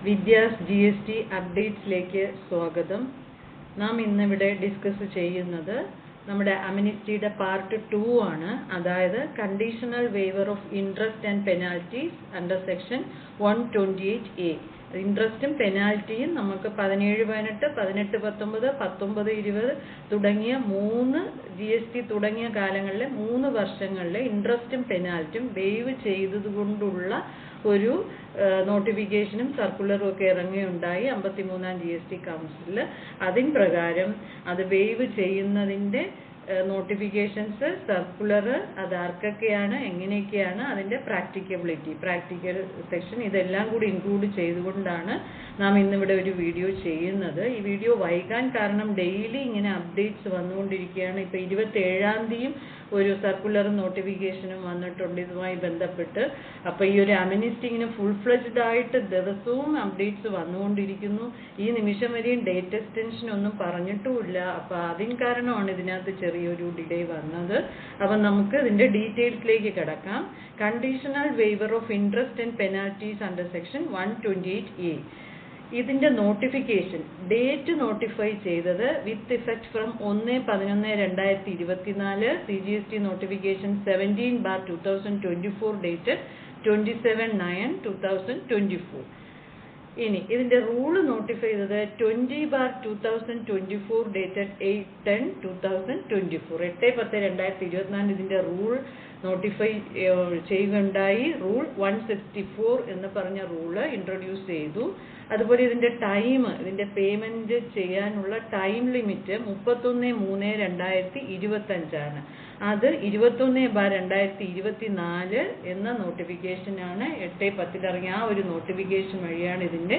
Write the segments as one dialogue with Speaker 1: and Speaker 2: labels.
Speaker 1: Vidya's GST അപ്ഡേറ്റ്സിലേക്ക് സ്വാഗതം. നാം ഇന്നിവിടെ ഡിസ്കസ് ചെയ്യുന്നത് നമ്മുടെ അമിനിസ്റ്റിയുടെ പാർട്ട് 2 ആണ്. അതായത് conditional waiver of interest and penalties under section 128A. ഇൻട്രസ്റ്റും പെനാൽറ്റിയും നമുക്ക് 17-18, 18-19, 19-20 തുടങ്ങിയ 3 GST തുടങ്ങിയ കാലങ്ങളിലെ 3 വർഷങ്ങളിലെ ഇൻട്രസ്റ്റും പെനാൽറ്റിയും വേവ് ചെയ്തതുകൊണ്ടുള്ള ഒരു നോട്ടിഫിക്കേഷനും സർക്കുലറും ഒക്കെ ഇറങ്ങിയുണ്ടായി 53ാം GST കൗൺസിലിൽ. അതിൻ പ്രകാരം അത് വേവ് ചെയ്യുന്നതിൻ്റെ നോട്ടിഫിക്കേഷൻസ്, സർക്കുലർ, അത് ആർക്കൊക്കെയാണ്, എങ്ങനെയൊക്കെയാണ്, അതിൻ്റെ പ്രാക്ടിക്കൽ സെക്ഷൻ, ഇതെല്ലാം കൂടി ഇൻക്ലൂഡ് ചെയ്തുകൊണ്ടാണ് നാം ഇന്നിവിടെ ഒരു വീഡിയോ ചെയ്യുന്നത്. ഈ വീഡിയോ വൈകാൻ കാരണം ഡെയിലി ഇങ്ങനെ അപ്ഡേറ്റ്സ് വന്നുകൊണ്ടിരിക്കുകയാണ്. ഇപ്പോൾ 27ാം തീയതിയും ഒരു സർക്കുലറും നോട്ടിഫിക്കേഷനും വന്നിട്ടുണ്ട് ഇതുമായി ബന്ധപ്പെട്ട്. അപ്പോൾ ഈ ഒരു അമിനിസ്റ്റി ഇങ്ങനെ ഫുൾ ഫ്ലെജ്ഡ് ആയിട്ട് ദിവസവും അപ്ഡേറ്റ്സ് വന്നുകൊണ്ടിരിക്കുന്നു. ഈ നിമിഷം വരെയും ഡേറ്റ് എക്സ്റ്റൻഷൻ ഒന്നും പറഞ്ഞിട്ടുമില്ല. അപ്പോൾ അതിന് കാരണമാണ് ഇതിനകത്ത് ചെറിയൊരു ഡിലേ വന്നത്. അപ്പം നമുക്ക് ഇതിൻ്റെ ഡീറ്റെയിൽസിലേക്ക് കിടക്കാം. Conditional waiver of interest and penalties under section 128A. ഇതിൻ്റെ നോട്ടിഫിക്കേഷൻ ഡേറ്റ് നോട്ടിഫൈ ചെയ്തത് വിത്ത് effect from 1/11/2024 CGST notification 17/2024 dated 27/9/2024. ഇനി ഇതിൻ്റെ റൂള് നോട്ടിഫൈ ചെയ്തത് 20/2024 ഡേറ്റഡ് 8/10/2024. 8/10/2024 ഇതിൻ്റെ റൂൾ നോട്ടിഫൈ ചെയ്യുകയുണ്ടായി. റൂൾ 164 എന്ന് പറഞ്ഞ റൂള് ഇൻട്രൊഡ്യൂസ് ചെയ്തു. അതുപോലെ ഇതിൻ്റെ ഇതിൻ്റെ പേയ്മെൻറ്റ് ചെയ്യാനുള്ള ടൈം ലിമിറ്റ് 31/3/2025 അത് 21/2024 എന്ന നോട്ടിഫിക്കേഷനാണ് 8/10 ഇറങ്ങിയ ആ ഒരു നോട്ടിഫിക്കേഷൻ വഴിയാണ് ഇതിൻ്റെ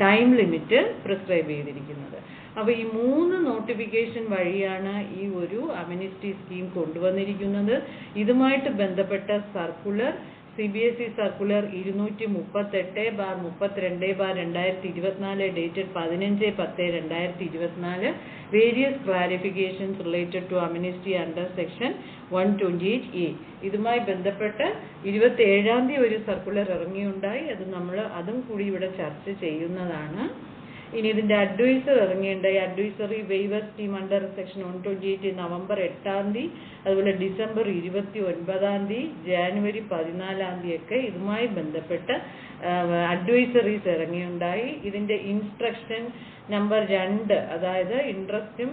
Speaker 1: ടൈം ലിമിറ്റ് പ്രിസ്ക്രൈബ് ചെയ്തിരിക്കുന്നത്. അപ്പോൾ ഈ 3 നോട്ടിഫിക്കേഷൻ വഴിയാണ് ഈ ഒരു അമിനിസ്റ്റി സ്കീം കൊണ്ടുവന്നിരിക്കുന്നത്. ഇതുമായിട്ട് ബന്ധപ്പെട്ട circular CBSE circular 238/32/2024 dated 15/10/2024 various clarifications related to amnesty under section 128A. ഇതുമായി ബന്ധപ്പെട്ട് 27ാം തീയതി ഒരു സർക്കുലർ ഇറങ്ങിയുണ്ടായി. അതും കൂടി ഇവിടെ ചർച്ച ചെയ്യുന്നതാണ്. ഇനി ഇതിൻ്റെ അഡ്വൈസർ ഇറങ്ങിയുണ്ടായി. Advisory waiver scheme under section 128 November 8ാം തീയതി, അതുപോലെ ഡിസംബർ 29ാം തീയതി, ജാനുവരി 14ാം തീയതിയൊക്കെ ഇതുമായി ബന്ധപ്പെട്ട് അഡ്വൈസറീസ് ഇറങ്ങിയുണ്ടായി. ഇതിൻ്റെ ഇൻസ്ട്രക്ഷൻ നമ്പർ 2, അതായത് ഇൻട്രസ്റ്റും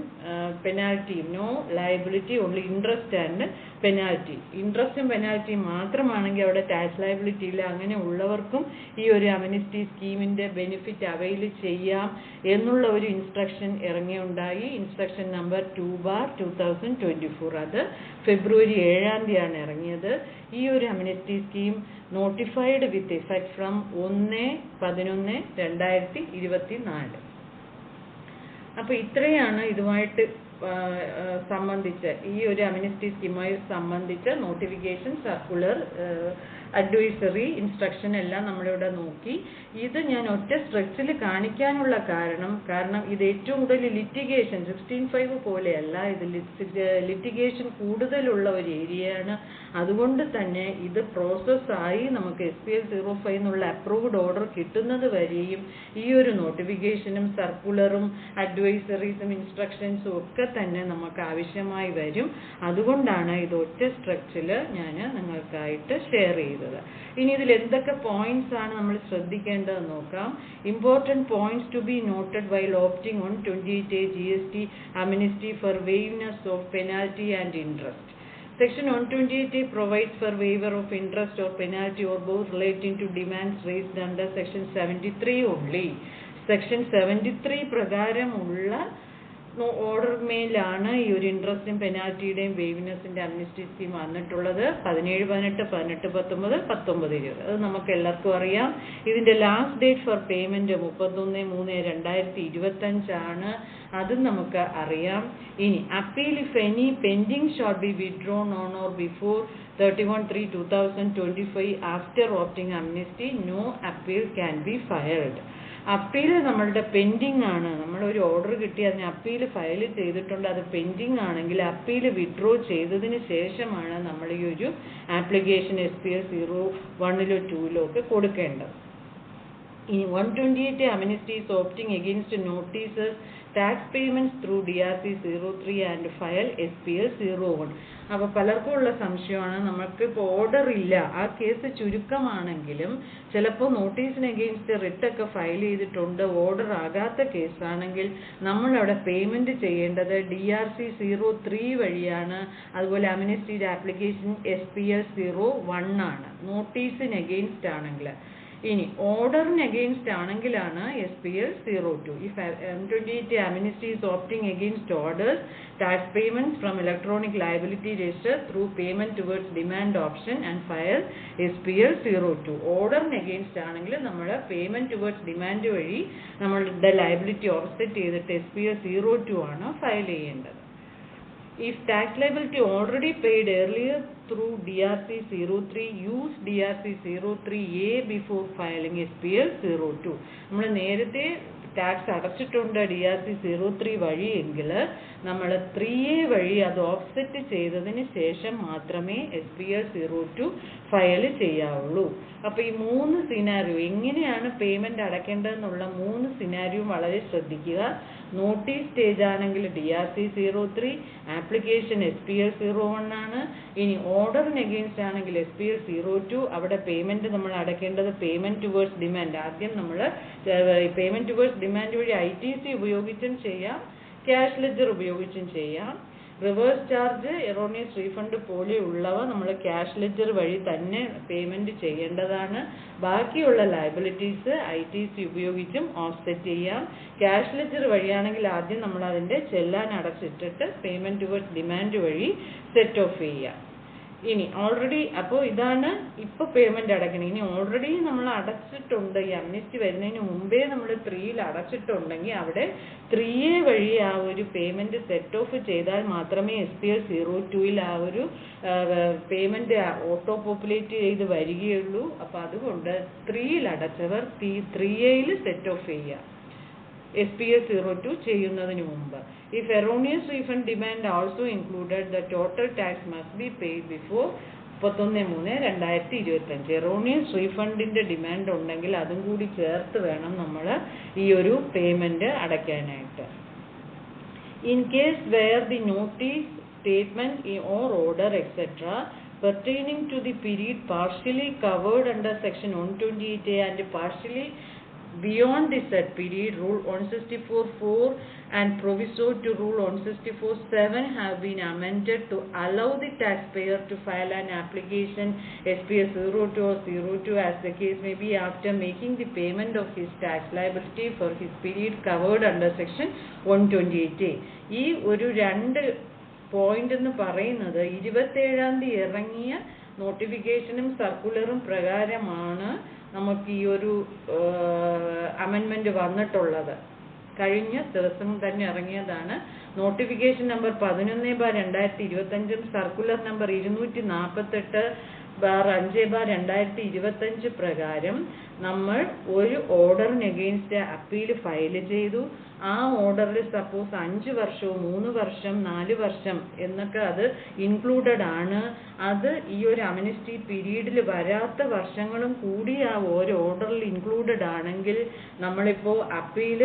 Speaker 1: പെനാൽറ്റിയും, no liability, only interest and penalty. ഇൻട്രസ്റ്റും പെനാൽറ്റിയും മാത്രമാണെങ്കിൽ അവിടെ ടാക്സ് ലയബിലിറ്റി ഇല്ല. അങ്ങനെ ഉള്ളവർക്കും ഈ ഒരു അമിനിസ്റ്റി സ്കീമിൻ്റെ ബെനിഫിറ്റ് അവൈൽ ചെയ്യാം എന്നുള്ള ഒരു ഇൻസ്ട്രക്ഷൻ ഇറങ്ങിയുണ്ടായി. Instruction number 2/2024. അത് ഫെബ്രുവരി 7ാം തീയതിയാണ് ഇറങ്ങിയത്. ഈ ഒരു amnesty scheme notified with effect from 1/11/2024. അപ്പോൾ ഇത്രയാണ് ഇതുമായിട്ട് സംബന്ധിച്ച്, ഈ ഒരു അമിനിസ്റ്റി സ്കീമുമായി സംബന്ധിച്ച നോട്ടിഫിക്കേഷൻ, സർക്കുലർ, അഡ്വൈസറി, ഇൻസ്ട്രക്ഷൻ എല്ലാം നമ്മളിവിടെ നോക്കി. ഇത് ഞാൻ ഒറ്റ സ്ട്രെച്ചിൽ കാണിക്കാനുള്ള കാരണം ഇത് ഏറ്റവും കൂടുതൽ ലിറ്റിഗേഷൻ 16(5) പോലെയല്ല, ഇത് ലിറ്റിഗേഷൻ കൂടുതലുള്ള ഒരു ഏരിയയാണ്. അതുകൊണ്ട് തന്നെ ഇത് പ്രോസസ്സായി നമുക്ക് SPL 05 എന്നുള്ള അപ്രൂവ്ഡ് ഓർഡർ കിട്ടുന്നത് വരെയും ഈ ഒരു നോട്ടിഫിക്കേഷനും സർക്കുലറും അഡ്വൈസറീസും ഇൻസ്ട്രക്ഷൻസും ഒക്കെ തന്നെ നമുക്ക് ആവശ്യമായി വരും. അതുകൊണ്ടാണ് ഇത് ഒറ്റ സ്ട്രെച്ചിൽ ഞാൻ നിങ്ങൾക്കായിട്ട് ഷെയർ ചെയ്തത്. ഇനി ഇതിൽ എന്തൊക്കെ പോയിന്റ്സ് ആണ് നമ്മൾ ശ്രദ്ധിക്കേണ്ടത് നോക്കാം. Important points to be noted while opting on 28A GST amnesty for waiveness of penalty and interest. Section 128A provides for waiver of interest or penalty or both relating to demands raised under Section 73 only. Section 73 പ്രകാരമുള്ള ഓർഡർമേലാണ് ഈ ഒരു ഇൻട്രസ്റ്റും പെനാൽറ്റിയുടെയും വേവ്നെസ്സിൻ്റെ അമ്നിസ്റ്റി scheme വന്നിട്ടുള്ളത്. 17-18, 18-19, 19-20 അത് നമുക്ക് എല്ലാവർക്കും അറിയാം. ഇതിൻ്റെ last date for payment 31/3/2025 ആണ്. അതും നമുക്ക് അറിയാം. ഇനി appeal if any pending shall be withdrawn on or before 31/3/2025 after opting amnesty, no appeal can be filed. Appeal നമ്മളുടെ പെൻഡിങ് ആണ്. നമ്മളൊരു ഓർഡർ കിട്ടി അതിന് അപ്പീൽ ഫയൽ ചെയ്തിട്ടുണ്ട്, അത് പെൻഡിങ് ആണെങ്കിൽ അപ്പീൽ വിഡ്രോ ചെയ്തതിന് ശേഷമാണ് നമ്മൾ ഈ ഒരു ആപ്ലിക്കേഷൻ SPL 01-ലോ 02-ലോ ഒക്കെ കൊടുക്കേണ്ടത്. In 128 amnesty is opting against notices tax payments through DRC 03 and file SPL 01. അപ്പോൾ പലർക്കും ഉള്ള സംശയമാണ്, നമുക്ക് ഇപ്പോൾ ഓർഡർ ഇല്ല, ആ കേസ് ചുരുക്കമാണെങ്കിലും ചിലപ്പോൾ നോട്ടീസിന് അഗെയിൻസ്റ്റ് റിട്ടൊക്കെ ഫയൽ ചെയ്തിട്ടുണ്ട്, ഓർഡർ ആകാത്ത കേസാണെങ്കിൽ നമ്മളവിടെ പേയ്മെൻറ്റ് ചെയ്യേണ്ടത് DRC 03 വഴിയാണ്. അതുപോലെ അമ്നസ്റ്റിയുടെ ആപ്ലിക്കേഷൻ SPL 01 ആണ് നോട്ടീസിന് അഗെയിൻസ്റ്റ് ആണെങ്കിൽ. ഇനി ഓർഡറിന് against ആണെങ്കിലാണ് SPL 02. If 128 amnesty is opting against orders, tax payments from electronic liability register through payment towards demand option and file SPL 02. ഓർഡറിന് അഗെയിൻസ്റ്റ് ആണെങ്കിൽ നമ്മൾ പേയ്മെന്റ് ടുവേർഡ്സ് ഡിമാൻഡ് വഴി നമ്മളുടെ ലയബിലിറ്റി ഓഫ്സെറ്റ് ചെയ്തിട്ട് SPL 02 ആണ് ഫയൽ ചെയ്യേണ്ടത്. If tax liability already paid earlier through DRC 03, use DRC 03A before filing SPL 02. നമ്മൾ നേരത്തെ ടാക്സ് അടച്ചിട്ടുണ്ട് DRC 03 വഴിയെങ്കിൽ നമ്മൾ 3A വഴി അത് ഓഫ്സെറ്റ് ചെയ്തതിന് ശേഷം മാത്രമേ SPL 02 ഫയൽ ചെയ്യാവുള്ളൂ. അപ്പോൾ ഈ 3 സിനാരിയോ എങ്ങനെയാണ് പേയ്മെന്റ് അടയ്ക്കേണ്ടതെന്നുള്ള 3 സിനാരിയോ വളരെ ശ്രദ്ധിക്കുക. നോട്ടീസ് സ്റ്റേജ് ആണെങ്കിൽ DRC 03, ആപ്ലിക്കേഷൻ SPL 01 ആണ്. ഇനി ഓർഡറിന് അഗെയിൻസ്റ്റ് ആണെങ്കിൽ SPL 02. അവിടെ പേയ്മെന്റ് നമ്മൾ അടയ്ക്കേണ്ടത് പേയ്മെന്റ് ടുവേർഡ്സ് ഡിമാൻഡ്. ആദ്യം നമ്മൾ പേയ്മെന്റ് ടുവേർഡ്സ് ഡിമാൻഡ് വഴി ITC ഉപയോഗിച്ചും ചെയ്യാം, ക്യാഷ് ലെഡ്ജർ ഉപയോഗിച്ചും ചെയ്യാം. റിവേഴ്സ് ചാർജ്, എറോണിയസ് റീഫണ്ട് പോലെയുള്ളവ നമ്മൾ ക്യാഷ് ലെഡ്ജർ വഴി തന്നെ പേയ്മെന്റ് ചെയ്യേണ്ടതാണ്. ബാക്കിയുള്ള ലയബിലിറ്റീസ് ITC ഉപയോഗിച്ചും ഓഫ്സെറ്റ് ചെയ്യാം. ക്യാഷ് ലെഡ്ജർ വഴിയാണെങ്കിൽ ആദ്യം നമ്മൾ അതിൻ്റെ ചെല്ലാൻ അടച്ചിട്ടിട്ട് പേയ്മെന്റ് ടുവേർഡ്സ് ഡിമാൻഡ് വഴി സെറ്റ് ഓഫ് ചെയ്യാം. ഇനി ഓൾറെഡി അപ്പോൾ ഇതാണ് ഇപ്പോൾ പേയ്മെന്റ് അടയ്ക്കണം. ഇനി ഓൾറെഡി നമ്മൾ അടച്ചിട്ടുണ്ട്, ഈ അമ്നസ്റ്റി വരുന്നതിന് മുമ്പേ നമ്മൾ 3യിൽ അടച്ചിട്ടുണ്ടെങ്കിൽ അവിടെ 3A വഴി ആ ഒരു പേയ്മെന്റ് സെറ്റ് ഓഫ് ചെയ്താൽ മാത്രമേ SPL 02ൽ ആ ഒരു പേയ്മെന്റ് ഓട്ടോ പോപ്പുലേറ്റ് ചെയ്ത് വരികയുള്ളൂ. അപ്പോൾ അതുകൊണ്ട് 3യിൽ അടച്ചവർ 3Aയിൽ സെറ്റ് ഓഫ് ചെയ്യുക SPL 02 ചെയ്യുന്നതിന് മുമ്പ്. If erroneous refund demand also included, the total tax must be paid before 31/3/2025. Erroneous റീഫണ്ടിന്റെ ഡിമാൻഡ് ഉണ്ടെങ്കിൽ അതും കൂടി ചേർത്ത് വേണം നമ്മൾ ഈ ഒരു പേയ്മെന്റ് അടയ്ക്കാനായിട്ട്. In case where the notice, statement or order etc. pertaining to the period partially covered under section 128A and partially beyond the said period, Rule 164(4) and proviso to Rule 164(7) have been amended to allow the taxpayer to file an application SPL 02 or 02 as the case may be after making the payment of his tax liability for his period covered under section 128A. ഈ ഒരു 2 point എന്ന് പറയുന്നത് 27-ാം തീയതി ഇറങ്ങിയ നോട്ടിഫിക്കേഷനും സർക്കുലറും പ്രകാരമാണ് നമുക്ക് ഈ ഒരു അമെൻമെന്റ് വന്നിട്ടുള്ളത്. കഴിഞ്ഞ ദിവസം തന്നെ ഇറങ്ങിയതാണ്. നോട്ടിഫിക്കേഷൻ നമ്പർ 11/2025 സർക്കുലർ നമ്പർ 248/5/2025 പ്രകാരം നമ്മൾ ഒരു ഓർഡറിന് അഗെയിൻസ്റ്റ് അപ്പീൽ ഫയൽ ചെയ്തു. ആ ഓർഡറിൽ സപ്പോസ് 5 വർഷവും 3 വർഷം 4 വർഷം എന്നൊക്കെ അത് ഇൻക്ലൂഡഡ് ആണ്. അത് ഈ ഒരു അമ്നസ്റ്റി പീരീഡിൽ വരാത്ത വർഷങ്ങളും കൂടി ആ ഒരു ഓർഡറിൽ ഇൻക്ലൂഡഡ് ആണെങ്കിൽ നമ്മളിപ്പോൾ അപ്പീൽ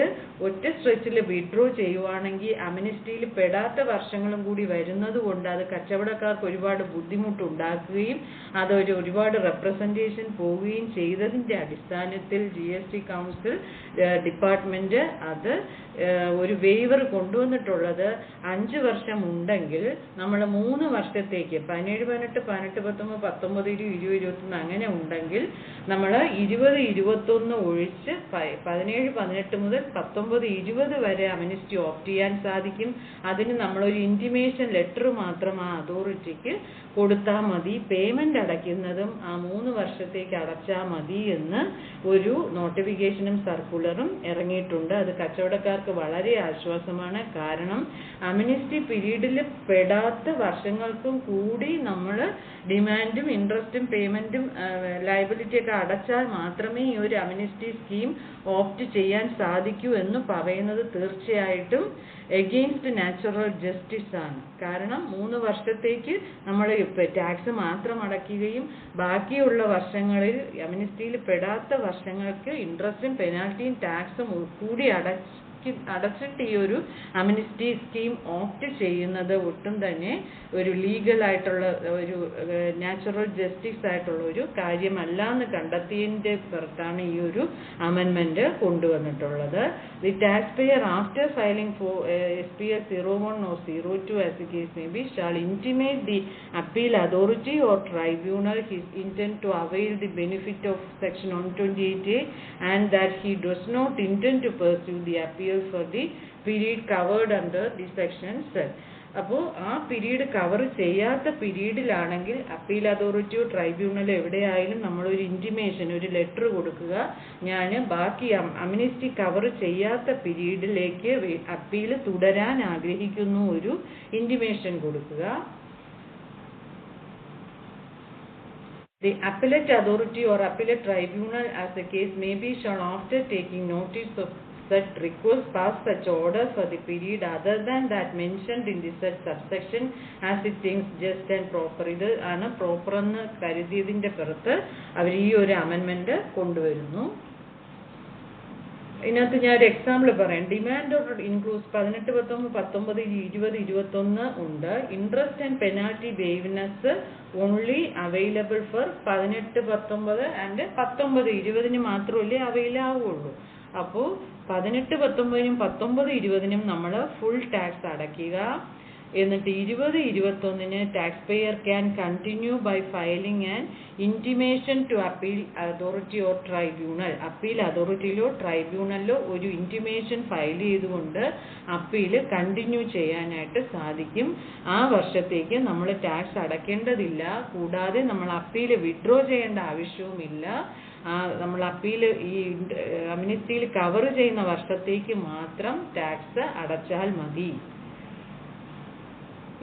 Speaker 1: ഒറ്റ സ്ട്രെച്ചിൽ വിഡ്രോ ചെയ്യുവാണെങ്കിൽ അമ്നസ്റ്റിയിൽ പെടാത്ത വർഷങ്ങളും കൂടി വരുന്നത് കൊണ്ട് അത് കച്ചവടക്കാർക്ക് ഒരുപാട് ബുദ്ധിമുട്ടുണ്ടാക്കുകയും അതൊരു ഒരുപാട് റെപ്രസെൻറ്റേഷൻ പോവുകയും ചെയ്തതിൻ്റെ അടിസ്ഥാനത്തിൽ GST കൗൺസിൽ ഡിപ്പാർട്ട്മെന്റ് അത് ഒരു വെയ്വർ കൊണ്ടുവന്നിട്ടുള്ളത് 5 വർഷം ഉണ്ടെങ്കിൽ നമ്മൾ 3 വർഷത്തേക്ക് 17, 18, 18, 19, 19, 20, 21 അങ്ങനെ ഉണ്ടെങ്കിൽ നമ്മൾ 20, 21 ഒഴിച്ച് 17, 18 മുതൽ 19, 20 വരെ അമ്നസ്റ്റി ഓപ്റ്റ് ചെയ്യാൻ സാധിക്കും. അതിന് നമ്മളൊരു ഇൻറ്റിമേഷൻ ലെറ്റർ മാത്രം ആ അതോറിറ്റിക്ക് കൊടുത്താൽ മതി. പേയ്മെന്റ് അടയ്ക്കുന്നതും ആ 3 വർഷത്തേക്ക് അടച്ചാൽ മതി എന്ന് ഒരു നോട്ടിഫിക്കേഷനും സർക്കുലറും ഇറങ്ങിയിട്ടുണ്ട്. അത് കച്ചവടക്കാർക്ക് വളരെ ആശ്വാസമാണ്. കാരണം അമ്നസ്റ്റി പീരീഡിൽ പെടാത്ത വർഷങ്ങൾക്കും കൂടി നമ്മൾ ഡിമാൻഡും ഇൻട്രസ്റ്റും പേയ്മെന്റും ലയബിലിറ്റി ഒക്കെ അടച്ചാൽ മാത്രമേ ഈ ഒരു അമ്നസ്റ്റി സ്കീം ഓപ്റ്റ് ചെയ്യാൻ സാധിക്കൂ എന്ന് പറയുന്നത് തീർച്ചയായിട്ടും എഗെയിൻസ്റ്റ് നാച്ചുറൽ ജസ്റ്റിസ് ആണ്. കാരണം 3 വർഷത്തേക്ക് നമ്മൾ ടാക്സ് മാത്രം അടയ്ക്കുകയും ബാക്കിയുള്ള വർഷങ്ങളിൽ അമിനിസ്റ്റിയിൽ പെടാത്ത വർഷങ്ങൾക്ക് ഇൻട്രസ്റ്റും പെനാൽറ്റിയും ടാക്സും കൂടി അടച്ചിട്ട് ഈ ഒരു അമിനിസ്റ്റി സ്കീം ഓപ്റ്റ് ചെയ്യുന്നത് ഒട്ടും തന്നെ ഒരു ലീഗൽ ആയിട്ടുള്ള ഒരു നാച്ചുറൽ ജസ്റ്റിസ് ആയിട്ടുള്ള ഒരു കാര്യമല്ല എന്ന് കണ്ടെത്തിയതിൻ്റെ പുറത്താണ് ഈ ഒരു അമെൻമെന്റ് കൊണ്ടുവന്നിട്ടുള്ളത്. The tax payer after filing for SPS 01 or 02 as the case may be shall intimate the appeal authority or tribunal his intent to avail the benefit of section 128A and that he does not intend to pursue the appeal for the period covered under the section said. അപ്പോൾ ആ period cover ചെയ്യാത്ത പീരീഡിലാണെങ്കിൽ appeal അതോറിറ്റിയോ ട്രൈബ്യൂണലോ എവിടെയായാലും നമ്മളൊരു intimation, ഒരു letter കൊടുക്കുക, ഞാൻ ബാക്കി അമിനിസ്റ്റി cover ചെയ്യാത്ത പീരീഡിലേക്ക് അപ്പീൽ തുടരാൻ ആഗ്രഹിക്കുന്നു, ഒരു ഇൻറ്റിമേഷൻ കൊടുക്കുക. The appellate authority or appellate tribunal as the case may be shall after taking notice of such request pass such order for the period other than that mentioned in the such subsection as it thinks just and proper. ഇത് ആണ് proper എന്ന് കരുതിയതിൻ്റെ പുറത്ത് അവർ ഈ ഒരു അമെൻമെന്റ് കൊണ്ടുവരുന്നു. ഇതിനകത്ത് ഞാൻ ഒരു എക്സാമ്പിൾ പറയാം. ഡിമാൻഡ് ഓർഡർ ഇൻക്ലൂഡ്സ് 18, 19, 19, 20, 21 ഉണ്ട്. Interest and penalty waivers only available for 18, 19 and 19, 20 മാത്രമല്ലേ അവൈൽ ആവുള്ളൂ. അപ്പോൾ 18, 19, 19, 20 നമ്മൾ ഫുൾ ടാക്സ് അടയ്ക്കുക. എന്നിട്ട് 20, 21 tax payer can continue by filing and intimation to appeal authority or tribunal. Appeal അതോറിറ്റിയിലോ ട്രൈബ്യൂണലിലോ ഒരു ഇൻറ്റിമേഷൻ ഫയൽ ചെയ്തുകൊണ്ട് അപ്പീൽ കണ്ടിന്യൂ ചെയ്യാനായിട്ട് സാധിക്കും. ആ വർഷത്തേക്ക് നമ്മൾ ടാക്സ് അടയ്ക്കേണ്ടതില്ല. കൂടാതെ നമ്മൾ അപ്പീൽ വിഡ്രോ ചെയ്യേണ്ട ആവശ്യവുമില്ല. നമ്മൾ അപ്പീൽ ഈ അമിനിസ്റ്റിയിൽ കവർ ചെയ്യുന്ന വർഷത്തേക്ക് മാത്രം ടാക്സ് അടച്ചാൽ മതി.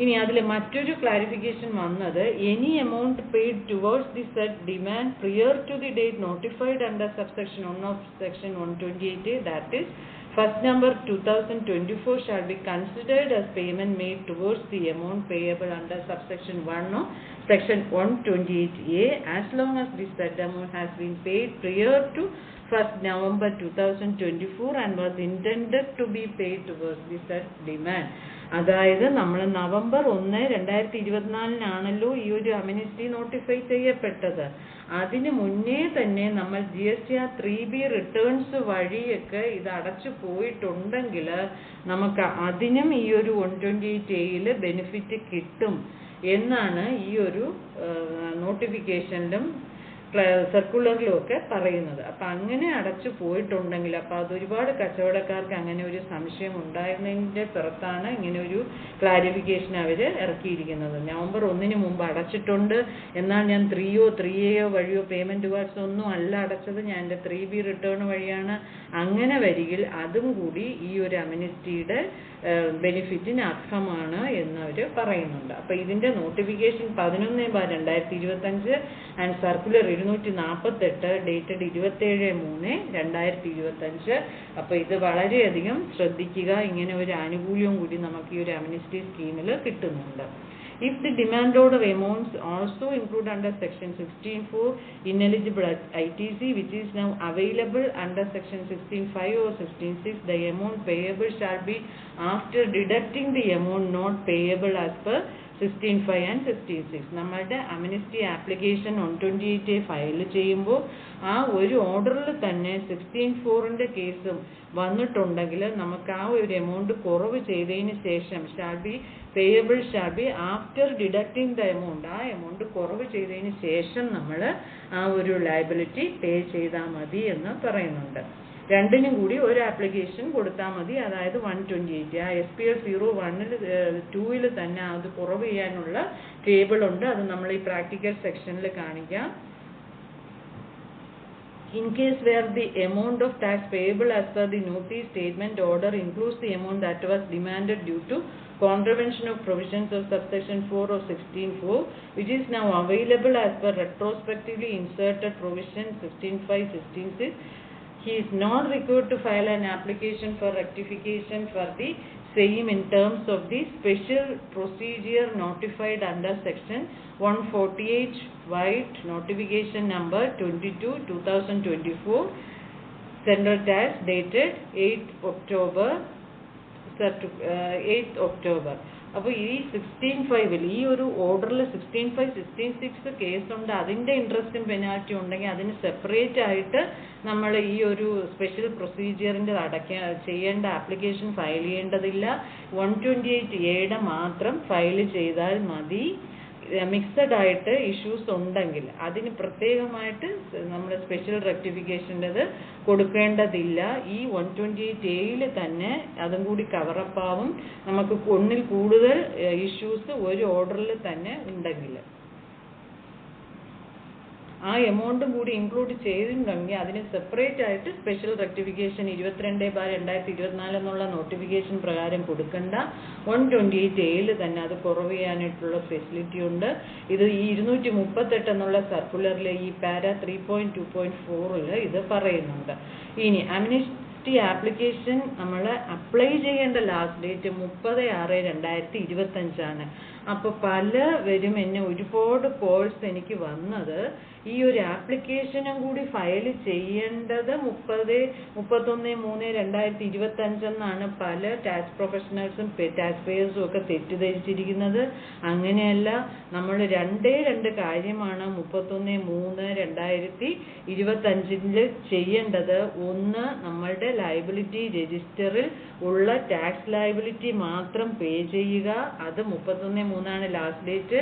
Speaker 1: ഇനി അതിൽ മറ്റൊരു ക്ലാരിഫിക്കേഷൻ വന്നത്, any amount paid towards the set demand prior to the date notified under subsection 1 of section 128 that is 1st November 2024 shall be considered as payment made towards the amount payable under subsection 1 of section 128A as long as the said amount has been paid prior to 1st November 2024 and was intended to be paid towards the said demand. അതായത് നമ്മൾ November 1, 2024 ഈ ഒരു അമിനിസ്റ്റി notify ചെയ്യപ്പെട്ടത്. അതിന് മുന്നേ തന്നെ നമ്മൾ GSTR 3B returns വഴിയൊക്കെ ഇത് അടച്ചു പോയിട്ടുണ്ടെങ്കിൽ നമുക്ക് അതിനും ഈ ഒരു 128Aയിൽ ബെനിഫിറ്റ് കിട്ടും എന്നാണ് ഈ ഒരു നോട്ടിഫിക്കേഷനിലും സർക്കുലറിലും ഒക്കെ പറയുന്നത്. അപ്പം അങ്ങനെ അടച്ചു പോയിട്ടുണ്ടെങ്കിൽ അപ്പം അതൊരുപാട് കച്ചവടക്കാർക്ക് അങ്ങനെ ഒരു സംശയം ഉണ്ടായിരുന്നതിൻ്റെ പുറത്താണ് ഇങ്ങനെ ഒരു ക്ലാരിഫിക്കേഷൻ അവർ ഇറക്കിയിരിക്കുന്നത്. നവംബർ 1 മുമ്പ് അടച്ചിട്ടുണ്ട്, എന്നാൽ ഞാൻ 3A വഴിയോ പേയ്മെൻറ്റ് വാട്സ് ഒന്നും അല്ല അടച്ചത്, ഞാൻ എൻ്റെ 3B റിട്ടേൺ വഴിയാണ്. അങ്ങനെ വരികിൽ അതും കൂടി ഈ ഒരു അമിനിസ്റ്റിയുടെ ബെനിഫിറ്റിന് അർഹമാണ് എന്നവർ പറയുന്നുണ്ട്. അപ്പോൾ ഇതിൻ്റെ നോട്ടിഫിക്കേഷൻ 11/2025 ആൻഡ് സർക്കുലർ 248 ഡേറ്റഡ് 27/3/2025. അപ്പോൾ ഇത് വളരെയധികം ശ്രദ്ധിക്കുക. ഇങ്ങനെ ഒരു ആനുകൂല്യവും കൂടി നമുക്ക് ഈ ഒരു അമിനിസ്റ്റി സ്കീമിൽ കിട്ടുന്നുണ്ട്. If the demand order amounts also include under section 16(4) ineligible ITC which is now available under section 16(5) or 16(6), the amount payable shall be after deducting the amount not payable as per 16(5) and 16(6). നമ്മളുടെ അമിനിസ്റ്റി application 128A file ചെയ്യുമ്പോൾ ആ ഒരു ഓർഡറിൽ തന്നെ 16(4) കേസും വന്നിട്ടുണ്ടെങ്കിൽ നമുക്ക് ആ ഒരു എമൗണ്ട് കുറവ് ചെയ്തതിന് ശേഷം payable shall be after deducting the amount, ആ എമൗണ്ട് കുറവ് ചെയ്തതിന് ശേഷം നമ്മൾ ആ ഒരു ലയബിലിറ്റി പേ ചെയ്താൽ മതി എന്ന് പറയുന്നുണ്ട്. രണ്ടിനും കൂടി ഒരു ആപ്ലിക്കേഷൻ കൊടുത്താൽ മതി. അതായത് 128 ആ SPL 01 2 തന്നെ അത് കുറവ് ചെയ്യാനുള്ള ടേബിൾ ഉണ്ട്. അത് നമ്മൾ ഈ പ്രാക്ടിക്കൽ സെക്ഷനിൽ കാണിക്കാം. In case where the amount of tax payable as per the notice statement order includes the amount that was demanded due to contravention of provisions of subsection 4 of 16(4), which is now available as per retrospectively inserted provision 16(5), 16(6), he is not required to file an application for rectification for the same in terms of the special procedure notified under section 148 White notification number 22/2024 Central Tax dated 8th October. അപ്പോൾ ഈ 16(5) ഈ ഒരു ഓർഡറിൽ 16(5), 16(6) കേസുണ്ട്. അതിൻ്റെ ഇൻട്രസ്റ്റും penalty ഉണ്ടെങ്കിൽ അതിന് separate ആയിട്ട് നമ്മൾ ഈ ഒരു സ്പെഷ്യൽ പ്രൊസീജിയറിൻ്റെ ചെയ്യേണ്ട ആപ്ലിക്കേഷൻ ഫയൽ ചെയ്യേണ്ടതില്ല. 128A മാത്രം ഫയൽ ചെയ്താൽ മതി. മിക്സഡ് ആയിട്ട് ഇഷ്യൂസ് ഉണ്ടെങ്കിൽ അതിന് പ്രത്യേകമായിട്ട് നമ്മൾ സ്പെഷ്യൽ റെക്ടിഫിക്കേഷൻ്റെത് കൊടുക്കേണ്ടതില്ല. ഈ 128A തന്നെ അതും കൂടി കവറപ്പ് ആവും. നമുക്ക് ഒന്നിൽ കൂടുതൽ ഇഷ്യൂസ് ഒരു ഓർഡറിൽ തന്നെ ഉണ്ടെങ്കിൽ ആ എമൗണ്ടും കൂടി ഇൻക്ലൂഡ് ചെയ്തിട്ടുണ്ടെങ്കിൽ അതിന് സെപ്പറേറ്റ് ആയിട്ട് സ്പെഷ്യൽ റെക്ടിഫിക്കേഷൻ 22/2024 എന്നുള്ള നോട്ടിഫിക്കേഷൻ പ്രകാരം കൊടുക്കണ്ട. 128A തന്നെ അത് കുറവ് ചെയ്യാനായിട്ടുള്ള ഫെസിലിറ്റി ഉണ്ട്. ഇത് ഈ 238 എന്നുള്ള സർക്കുലറിലെ ഈ പാര 3.2.4 ഇത് പറയുന്നുണ്ട്. ഇനി അമ്നിസ്റ്റി ആപ്ലിക്കേഷൻ നമ്മൾ അപ്ലൈ ചെയ്യേണ്ട ലാസ്റ്റ് ഡേറ്റ് 30/6/2025 അപ്പോൾ പലവരും എന്നെ ഒരുപാട് കോൾസ് എനിക്ക് വന്നത് ഈ ഒരു ആപ്ലിക്കേഷനും കൂടി ഫയൽ ചെയ്യേണ്ടത് 31/3/2025 എന്നാണ് പല ടാക്സ് പ്രൊഫഷണൽസും ടാക്സ് പേയേഴ്സും ഒക്കെ തെറ്റിദ്ധരിച്ചിരിക്കുന്നത്. അങ്ങനെയല്ല, നമ്മൾ രണ്ട് കാര്യമാണ് 31/3/2025 ചെയ്യേണ്ടത്. ഒന്ന്, നമ്മളുടെ ലയബിലിറ്റി രജിസ്റ്ററിൽ ഉള്ള ടാക്സ് ലയബിലിറ്റി മാത്രം പേ ചെയ്യുക. അത് 31/3 ലാസ്റ്റ് ഡേറ്റ്.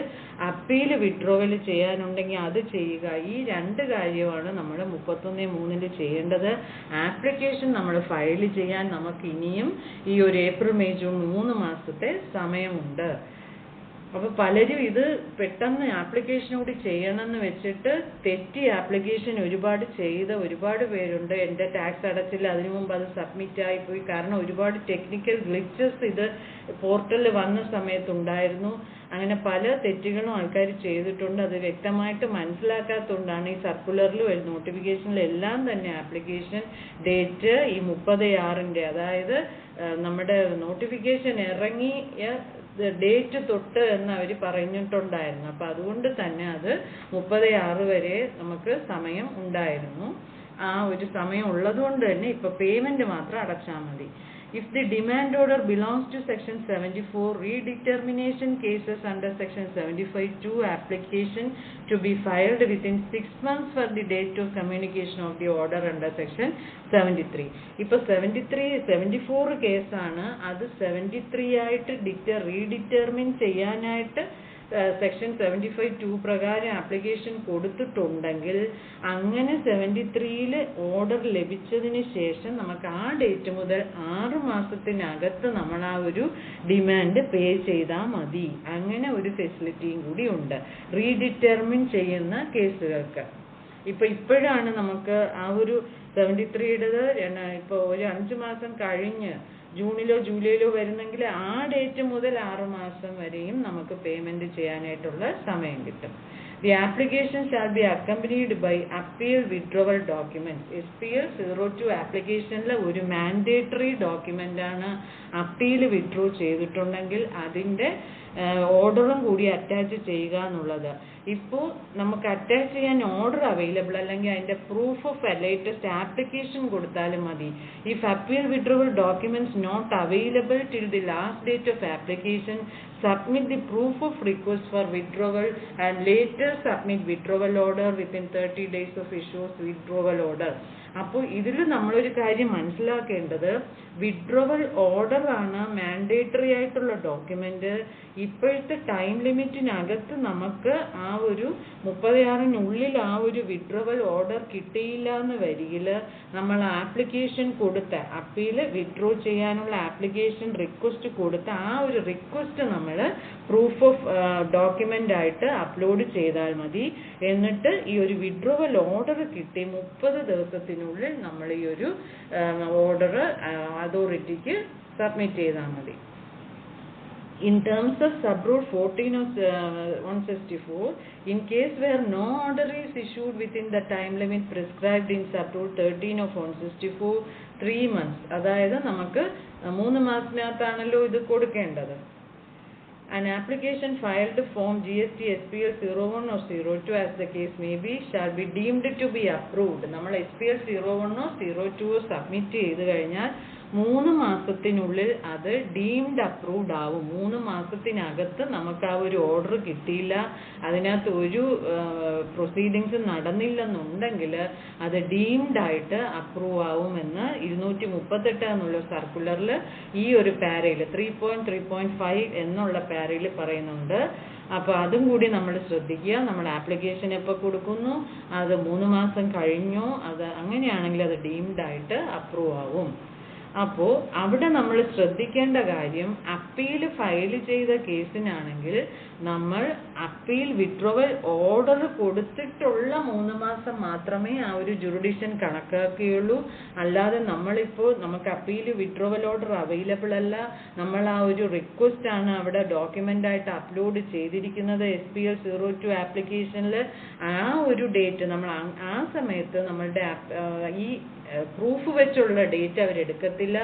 Speaker 1: അപ്പീൽ വിഡ്രോവൽ ചെയ്യാനുണ്ടെങ്കിൽ അത് ചെയ്യുക. ഈ രണ്ട് കാര്യമാണ് നമ്മൾ 31/3 ചെയ്യേണ്ടത്. ആപ്ലിക്കേഷൻ നമ്മൾ ഫയൽ ചെയ്യാൻ നമുക്ക് ഇനിയും ഈ ഒരു ഏപ്രിൽ, മെയ്, ജൂൺ 3 മാസത്തെ സമയമുണ്ട്. അപ്പോൾ പലരും ഇത് പെട്ടെന്ന് ആപ്ലിക്കേഷൻ കൂടി ചെയ്യണമെന്ന് വെച്ചിട്ട് തെറ്റി ആപ്ലിക്കേഷൻ ചെയ്ത ഒരുപാട് പേരുണ്ട്. എൻ്റെ ടാക്സ് അടച്ചില്ല, അതിനു മുമ്പ് അത് സബ്മിറ്റ് ആയിപ്പോയി. കാരണം ഒരുപാട് ടെക്നിക്കൽ ഗ്ലിച്ചസ് ഇത് പോർട്ടലിൽ വന്ന സമയത്തുണ്ടായിരുന്നു. അങ്ങനെ പല തെറ്റുകളും ആൾക്കാർ ചെയ്തിട്ടുണ്ട്. അത് വ്യക്തമായിട്ട് മനസ്സിലാക്കാത്തതുകൊണ്ടാണ് ഈ സർക്കുലറിലും നോട്ടിഫിക്കേഷനിലും എല്ലാം തന്നെ ആപ്ലിക്കേഷൻ ഡേറ്റ് ഈ 30/6 അതായത് നമ്മുടെ നോട്ടിഫിക്കേഷൻ ഇറങ്ങിയ ഡേറ്റ് തൊട്ട് എന്ന് അവർ പറഞ്ഞിട്ടുണ്ടായിരുന്നു. അപ്പം അതുകൊണ്ട് തന്നെ അത് 30/6 വരെ നമുക്ക് സമയം ഉണ്ടായിരുന്നു. ആ ഒരു സമയം ഉള്ളതുകൊണ്ട് തന്നെ ഇപ്പോൾ പേയ്മെൻറ്റ് മാത്രം അടച്ചാൽ മതി. If the demand order belongs to section 74, redetermination cases under section 75(2) application to be filed within 6 months for the date of communication of the order under section 73. ഇപ്പോൾ 74 കേസാണ്. അത് 73 ആയിട്ട് റീഡിറ്റർമിൻ ചെയ്യാനായിട്ട് സെക്ഷൻ 75(2) പ്രകാരം ആപ്ലിക്കേഷൻ കൊടുത്തിട്ടുണ്ടെങ്കിൽ അങ്ങനെ 73 ഓർഡർ ലഭിച്ചതിന് ശേഷം നമുക്ക് ആ ഡേറ്റ് മുതൽ 6 മാസത്തിനകത്ത് നമ്മൾ ആ ഒരു ഡിമാൻഡ് പേ ചെയ്താൽ മതി. അങ്ങനെ ഒരു ഫെസിലിറ്റിയും കൂടി ഉണ്ട് റീഡിറ്റർമിൻ ചെയ്യുന്ന കേസുകൾക്ക്. ഇപ്പോഴാണ് നമുക്ക് ആ ഒരു 73യുടേത് ഇപ്പോൾ ഒരു 5 മാസം കഴിഞ്ഞ് ജൂണിലോ ജൂലൈയിലോ വരുന്നെങ്കിൽ ആ ഡേറ്റ് മുതൽ 6 മാസം വരെയും നമുക്ക് പേയ്മെൻറ്റ് ചെയ്യാനായിട്ടുള്ള സമയം കിട്ടും. The application shall be accompanied by appeal withdrawal documents. SPL 02 ആപ്ലിക്കേഷനിൽ ഒരു മാൻഡേറ്ററി ഡോക്യുമെൻ്റ് ആണ്. അപ്പീൽ വിഡ്രോ ചെയ്തിട്ടുണ്ടെങ്കിൽ അതിൻ്റെ ഓർഡറും കൂടി അറ്റാച്ച് ചെയ്യുക എന്നുള്ളത്. ഇപ്പോൾ നമുക്ക് അറ്റാച്ച് ചെയ്യാൻ ഓർഡർ അവൈലബിൾ അല്ലെങ്കിൽ അതിൻ്റെ പ്രൂഫ് ഓഫ് ലേറ്റസ്റ്റ് ആപ്ലിക്കേഷൻ കൊടുത്താലും മതി. If appeal withdrawal documents not available till the last date of application, submit the proof of request for withdrawal and later submit withdrawal order within 30 days of issues withdrawal order. അപ്പോൾ ഇതിൽ നമ്മളൊരു കാര്യം മനസ്സിലാക്കേണ്ടത് withdrawal order ആണ് mandatory ആയിട്ടുള്ള document. ഇപ്പോഴത്തെ time ലിമിറ്റിനകത്ത് നമുക്ക് ആ ഒരു 36-നുള്ളിൽ ആ ഒരു വിഡ്രോവൽ ഓർഡർ കിട്ടിയില്ല എന്ന് വരികിൽ നമ്മൾ ആപ്ലിക്കേഷൻ കൊടുത്ത അപ്പീൽ വിഡ്രോ ചെയ്യാനുള്ള ആപ്ലിക്കേഷൻ റിക്വസ്റ്റ് കൊടുത്ത ആ ഒരു റിക്വസ്റ്റ് നമ്മൾ പ്രൂഫ് ഓഫ് ഡോക്യുമെന്റ് ആയിട്ട് അപ്ലോഡ് ചെയ്താൽ മതി. എന്നിട്ട് ഈ ഒരു വിഡ്രോവൽ ഓർഡർ കിട്ടി 30 ദിവസത്തിനുള്ളിൽ നമ്മൾ ഈ ഒരു ഓർഡർ അതോറിറ്റിക്ക് സബ്മിറ്റ് ചെയ്താൽ മതി. In terms of Sub-Rule 14 of 164, in case where no order is issued within the time limit prescribed in Sub-Rule 13 of 164, 3 months, അതായത് നമുക്ക് 3 മാസത്തിനകത്താണല്ലോ ഇത് കൊടുക്കേണ്ടത്. An application filed form GST SPL 01 or 02 as the case may be shall be deemed to be approved. നമ്മൾ SPL 01 or 02 submit ചെയ്ത് കഴിഞ്ഞാൽ 3 മാസത്തിനുള്ളിൽ അത് deemed approved ആവും. 3 മാസത്തിനകത്ത് നമുക്ക് ആ ഒരു ഓർഡർ കിട്ടിയില്ല, അതിനകത്ത് ഒരു പ്രൊസീഡിങ്സ് നടന്നില്ലെന്നുണ്ടെങ്കിൽ അത് ഡീംഡ് ആയിട്ട് അപ്രൂവ് ആവുമെന്ന് 238 എന്നുള്ള സർക്കുലറിൽ ഈ ഒരു പാരയിൽ 3.3.5 എന്നുള്ള പാരയിൽ പറയുന്നുണ്ട്. അപ്പോൾ അതും കൂടി നമ്മൾ ശ്രദ്ധിക്കുക. നമ്മൾ ആപ്ലിക്കേഷൻ എപ്പോൾ കൊടുക്കുന്നു, അത് 3 മാസം കഴിഞ്ഞോ, അത് അങ്ങനെയാണെങ്കിൽ അത് ഡീംഡ് ആയിട്ട് അപ്രൂവ് ആവും. അപ്പോൾ അവിടെ നമ്മൾ ശ്രദ്ധിക്കേണ്ട കാര്യം, അപ്പീൽ ഫയൽ ചെയ്ത കേസിനാണെങ്കിൽ നമ്മൾ അപ്പീൽ വിഡ്രോവൽ ഓർഡർ കൊടുത്തിട്ടുള്ള 3 മാസം മാത്രമേ ആ ഒരു ജുറിഡിക്ഷൻ കണക്കാക്കുകയുള്ളൂ. അല്ലാതെ നമ്മളിപ്പോൾ നമുക്ക് അപ്പീൽ വിഡ്രോവൽ ഓർഡർ അവൈലബിൾ അല്ല, നമ്മൾ ആ ഒരു റിക്വസ്റ്റ് ആണ് അവിടെ ഡോക്യുമെന്റ് ആയിട്ട് അപ്ലോഡ് ചെയ്തിരിക്കുന്നത് SPL 02 ആപ്ലിക്കേഷനിൽ, ആ ഒരു ഡേറ്റ് നമ്മൾ ആ സമയത്ത് നമ്മളുടെ ഈ പ്രൂഫ് വെച്ചുള്ള ഡേറ്റ് അവരെടുക്കത്തില്ല.